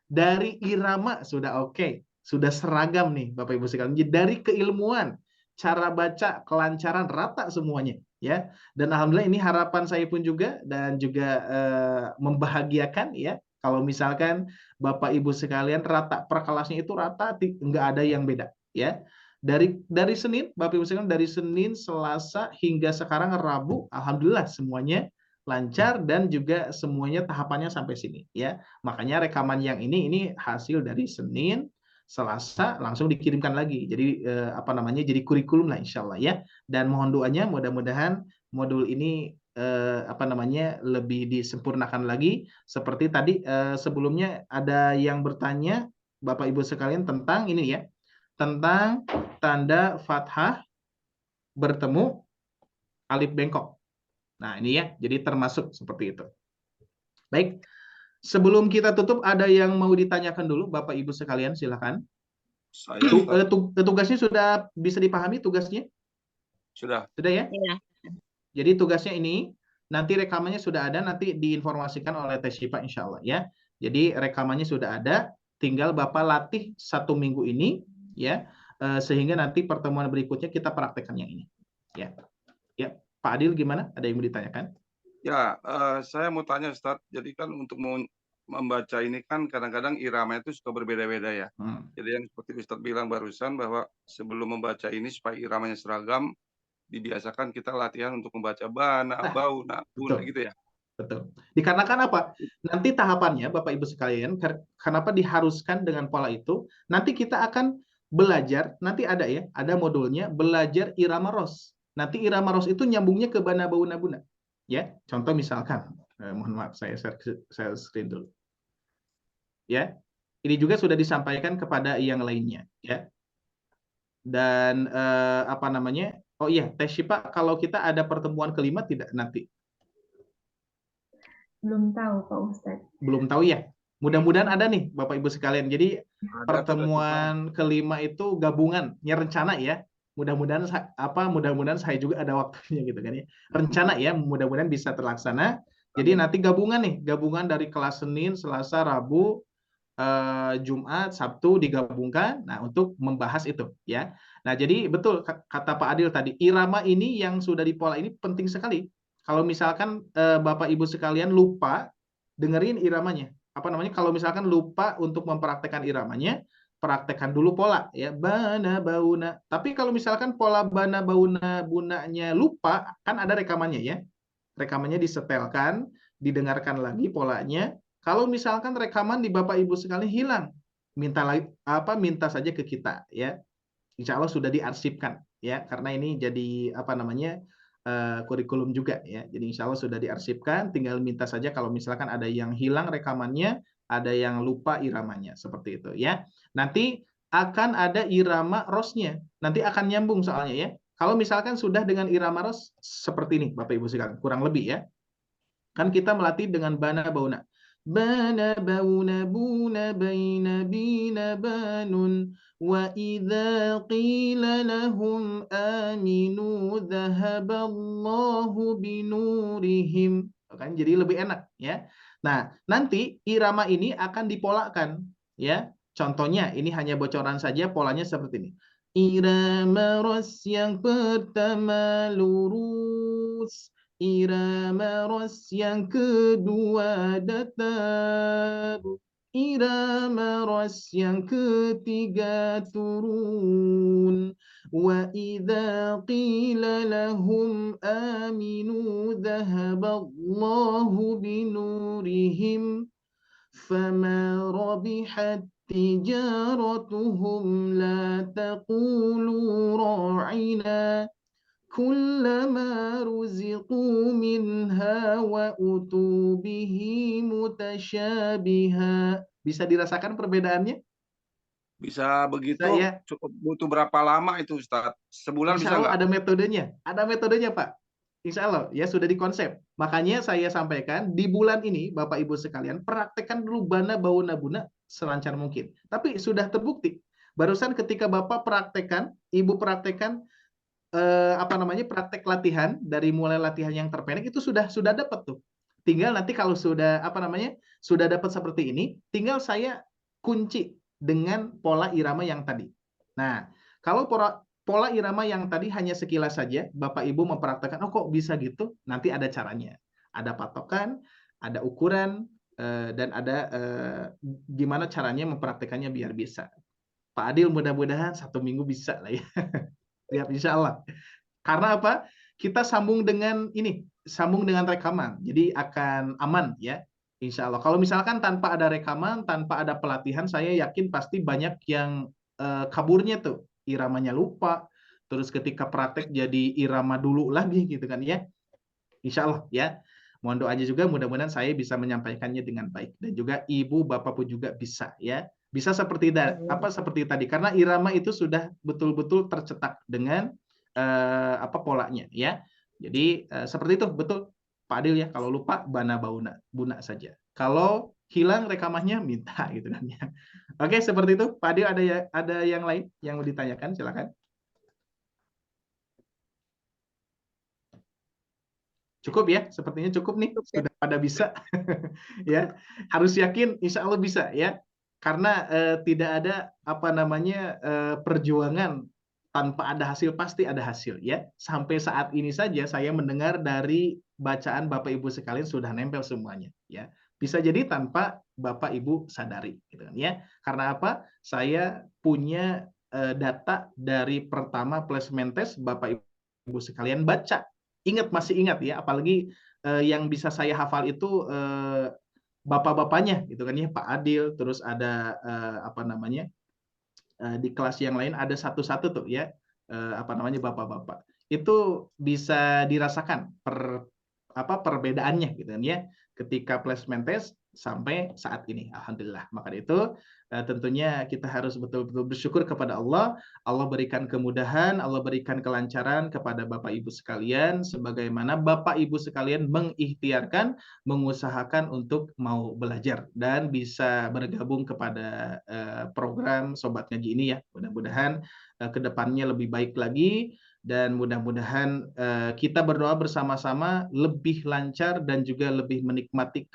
dari irama sudah oke, sudah seragam nih Bapak Ibu sekalian. Jadi dari keilmuan, cara baca, kelancaran rata semuanya ya. Dan alhamdulillah ini harapan saya pun juga dan juga membahagiakan ya. Kalau misalkan Bapak Ibu sekalian rata per kelasnya itu rata nggak ada yang beda ya. Dari Senin, Bapak Ibu sekalian, dari Senin, Selasa hingga sekarang Rabu, alhamdulillah semuanya lancar dan juga semuanya tahapannya sampai sini, ya. Makanya rekaman yang ini hasil dari Senin, Selasa langsung dikirimkan lagi. Jadi apa namanya? Jadi kurikulum lah insya Allah, ya. Dan mohon doanya mudah-mudahan modul ini apa namanya? Lebih disempurnakan lagi. Seperti tadi sebelumnya ada yang bertanya Bapak Ibu sekalian tentang ini, ya. Tentang tanda fathah bertemu alif bengkok. Nah, ini ya, jadi termasuk seperti itu. Baik, sebelum kita tutup, ada yang mau ditanyakan dulu, Bapak Ibu sekalian, silakan. Saya Ustaz. Tugasnya sudah bisa dipahami tugasnya? Sudah. Sudah ya? Iya. Jadi tugasnya ini, nanti rekamannya sudah ada, nanti diinformasikan oleh Teh Syifa insya Allah ya. Jadi rekamannya sudah ada, tinggal Bapak latih 1 minggu ini, ya, sehingga nanti pertemuan berikutnya kita praktekkan yang ini. Ya, ya, Pak Adil gimana? Ada yang mau ditanyakan? Ya, saya mau tanya Ustaz. Jadi kan untuk membaca ini kan kadang-kadang irama itu suka berbeda-beda ya. Jadi yang seperti Ustaz bilang barusan bahwa sebelum membaca ini supaya iramanya seragam, dibiasakan kita latihan untuk membaca bana, bauna, buna gitu ya. Betul. Dikarenakan apa? Nanti tahapannya Bapak Ibu sekalian, kenapa diharuskan dengan pola itu? Nanti kita akan belajar, nanti ada ya, ada modulnya belajar irama ros. Nanti irama ros itu nyambungnya ke bana bauna buna. Ya, contoh misalkan, mohon maaf saya share screen dulu. Ya, ini juga sudah disampaikan kepada yang lainnya, ya. Dan apa namanya? Oh iya, Teh Syifa, kalau kita ada pertemuan kelima tidak nanti? Belum tahu Pak Ustadz. Belum tahu ya. Mudah-mudahan ada nih Bapak Ibu sekalian. Jadi Ada, pertemuan kelima itu gabungannya rencana ya. Mudah-mudahan mudah-mudahan saya juga ada waktunya gitu kan ya. Rencana ya, mudah-mudahan bisa terlaksana. Jadi nanti gabungan nih, gabungan dari kelas Senin, Selasa, Rabu, Jumat, Sabtu digabungkan. Nah, untuk membahas itu ya. Nah, jadi betul kata Pak Adil tadi, irama ini yang sudah di pola ini penting sekali. Kalau misalkan Bapak Ibu sekalian lupa dengerin iramanya. Apa namanya? Kalau misalkan lupa untuk mempraktekkan iramanya, praktekkan dulu pola ya, bana bauna. Tapi kalau misalkan pola bana bauna bunanya lupa, kan ada rekamannya ya. Rekamannya disetelkan, didengarkan lagi polanya. Kalau misalkan rekaman di Bapak Ibu sekalian hilang, minta saja ke kita ya. Insya Allah sudah diarsipkan ya, karena ini jadi apa namanya? Kurikulum juga ya. Jadi insya Allah sudah diarsipkan, tinggal minta saja kalau misalkan ada yang hilang rekamannya, ada yang lupa iramanya, seperti itu ya. Nanti akan ada irama rosnya, nanti akan nyambung soalnya ya. Kalau misalkan sudah dengan irama ros seperti ini Bapak Ibu sekalian, kurang lebih ya. Kan kita melatih dengan bana bauna. Bana bauna buna baina bina banun. وَإِذَا قِيلَ لَهُمْ آمِنُوا ذَهَبَ اللَّهُ بِنُورِهِمْ. Kan jadi lebih enak ya. Nah, nanti irama ini akan dipolakan ya. Contohnya ini hanya bocoran saja, polanya seperti ini. Irama ros yang pertama lurus, irama ros yang kedua datar, irama ras yang ketiga turun. Wa idza qila lahum aminu dhahaballahu binurihim fama rabihat tijaratuhum la taqulu ra'ina kullama ruziqu minha wa utubihi mutasyabiha. Bisa dirasakan perbedaannya? Bisa begitu, Bisa ya? cukup butuh berapa lama itu Ustaz? Sebulan Insya bisa Allah nggak? ada metodenya Pak. Insya Allah ya sudah dikonsep. Makanya saya sampaikan di bulan ini Bapak Ibu sekalian praktekkan dulu bana bauna buna selancar mungkin. Tapi sudah terbukti. Barusan ketika Bapak praktekkan, Ibu praktekkan apa namanya praktek latihan dari mulai latihan yang terpendek itu sudah dapat tuh. Tinggal nanti kalau sudah apa namanya sudah dapat seperti ini, tinggal saya kunci dengan pola irama yang tadi. Nah, kalau pola irama yang tadi hanya sekilas saja, Bapak Ibu mempraktekkan, oh kok bisa gitu? Nanti ada caranya, ada patokan, ada ukuran, dan ada gimana caranya mempraktekannya biar bisa. Pak Adil mudah-mudahan 1 minggu bisa lah ya. Siap, insya Allah. Karena apa? Kita sambung dengan rekaman, jadi akan aman ya, insya Allah. Kalau misalkan tanpa ada rekaman, tanpa ada pelatihan, saya yakin pasti banyak yang kaburnya tuh, iramanya lupa, terus ketika praktek jadi irama dulu lagi gitu kan ya. Insya Allah ya. Mohon doanya juga, mudah-mudahan saya bisa menyampaikannya dengan baik, dan juga ibu bapak pun juga bisa ya. Bisa seperti tadi, karena irama itu sudah betul-betul tercetak dengan polanya ya. Jadi seperti itu, betul Pak Adil ya. Kalau lupa bana buna saja. Kalau hilang rekamannya minta gitu kan ya. Oke, seperti itu Pak Adil. Ada yang lain yang mau ditanyakan, silakan. Cukup ya, sepertinya cukup nih, sudah pada bisa ya. Harus yakin insya Allah bisa ya. Karena tidak ada perjuangan tanpa ada hasil, pasti ada hasil ya. Sampai saat ini saja saya mendengar dari bacaan Bapak Ibu sekalian sudah nempel semuanya ya. Bisa jadi tanpa Bapak Ibu sadari gitu kan ya. Karena apa? Saya punya data dari pertama placement test Bapak Ibu sekalian baca. Masih ingat ya, apalagi yang bisa saya hafal itu bapak-bapaknya gitu kan ya, Pak Adil, terus ada di kelas yang lain ada satu-satu tuh ya, bapak-bapak. Itu bisa dirasakan perbedaannya gitu kan ya, ketika placement test sampai saat ini. Alhamdulillah. Maka itu tentunya kita harus betul-betul bersyukur kepada Allah. Allah berikan kemudahan, Allah berikan kelancaran kepada Bapak Ibu sekalian, sebagaimana Bapak Ibu sekalian mengikhtiarkan, mengusahakan untuk mau belajar dan bisa bergabung kepada program Sobat Ngaji ini ya. Mudah-mudahan kedepannya lebih baik lagi, dan mudah-mudahan kita berdoa bersama-sama lebih lancar dan juga lebih menikmati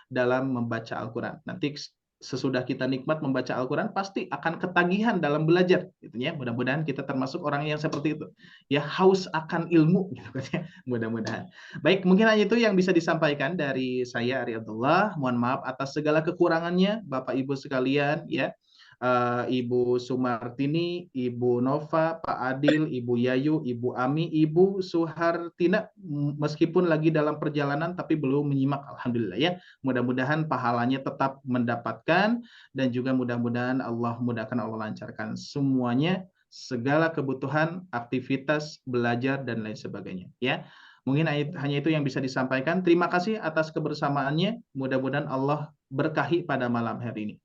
dalam membaca Al-Quran. Nanti sesudah kita nikmat membaca Al-Quran, pasti akan ketagihan dalam belajar gitu ya. Mudah-mudahan kita termasuk orang yang seperti itu ya, haus akan ilmu gitu kan ya. Mudah-mudahan. Baik, mungkin hanya itu yang bisa disampaikan dari saya, Ari Abdullah. Mohon maaf atas segala kekurangannya Bapak Ibu sekalian ya. Ibu Sumartini, Ibu Nova, Pak Adil, Ibu Yayu, Ibu Ami, Ibu Suhartina, meskipun lagi dalam perjalanan tapi belum menyimak, alhamdulillah ya. Mudah-mudahan pahalanya tetap mendapatkan, dan juga mudah-mudahan Allah mudahkan, Allah lancarkan semuanya, segala kebutuhan, aktivitas, belajar dan lain sebagainya ya. Mungkin hanya itu yang bisa disampaikan. Terima kasih atas kebersamaannya. Mudah-mudahan Allah berkahi pada malam hari ini.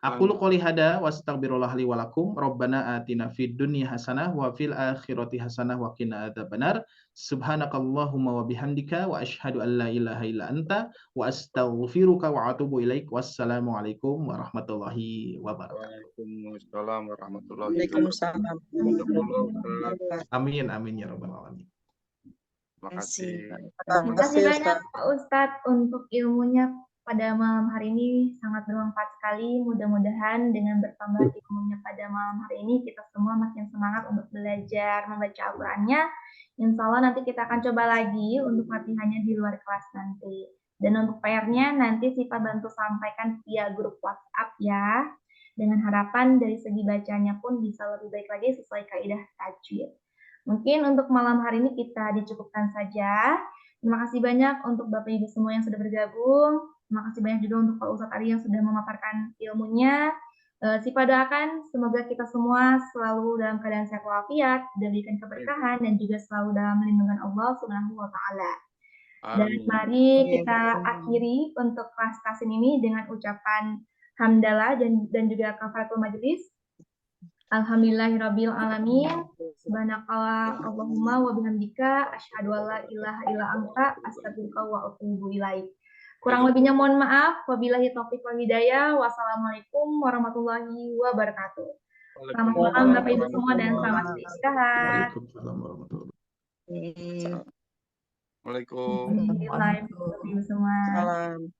Aku qouli hada wa astaghfirullah li wa lakum. Rabbana atina fid dunya hasanah wa fil akhirati hasanah wa qina adzabannar. Subhanakallahumma wa bihamdika wa asyhadu an la ilaha illa anta wa astaghfiruka wa atubu ilaik. Wassalamualaikum warahmatullahi wabarakatuh. Waalaikumsalam warahmatullahi Waalaikumsalam. wabarakatuh. Amin amin ya rabbal alamin. Terima kasih. Terima kasih banyak Pak Ustadz untuk ilmunya pada malam hari ini, sangat bermanfaat sekali. Mudah-mudahan dengan bertambah ilmunya pada malam hari ini, kita semua makin semangat untuk belajar membaca Al-Qurannya. Insya Allah nanti kita akan coba lagi untuk latihannya di luar kelas nanti. Dan untuk PR-nya nanti Sipa bantu sampaikan via grup WhatsApp ya. Dengan harapan dari segi bacanya pun bisa lebih baik lagi sesuai kaidah tajwid. Mungkin untuk malam hari ini kita dicukupkan saja. Terima kasih banyak untuk Bapak Ibu semua yang sudah bergabung. Terima kasih banyak juga untuk Pak Ustadz Ari yang sudah memaparkan ilmunya. Sipa doakan semoga kita semua selalu dalam keadaan sehat walafiat, diberikan keberkahan, dan juga selalu dalam lindungan Allah Subhanahu wa Ta'ala. Dan mari kita akhiri untuk kelas Kasin ini dengan ucapan hamdalah dan juga kafaratul majelis. Alhamdulillahirabbil alamin. Subhanakallah Allahumma wa bihamdika asyhadu an la ilaha illa anta astaghfiruka wa atubu ilaik. Kurang lebihnya mohon maaf. Wabillahi taufiq wal hidayah. Wassalamualaikum warahmatullahi wabarakatuh. Selamat malam Bapak Ibu semua dan selamat istirahat. Waalaikumsalam warahmatullahi wabarakatuh. Waalaikumsalam. Bapak Ibu semua. Salam.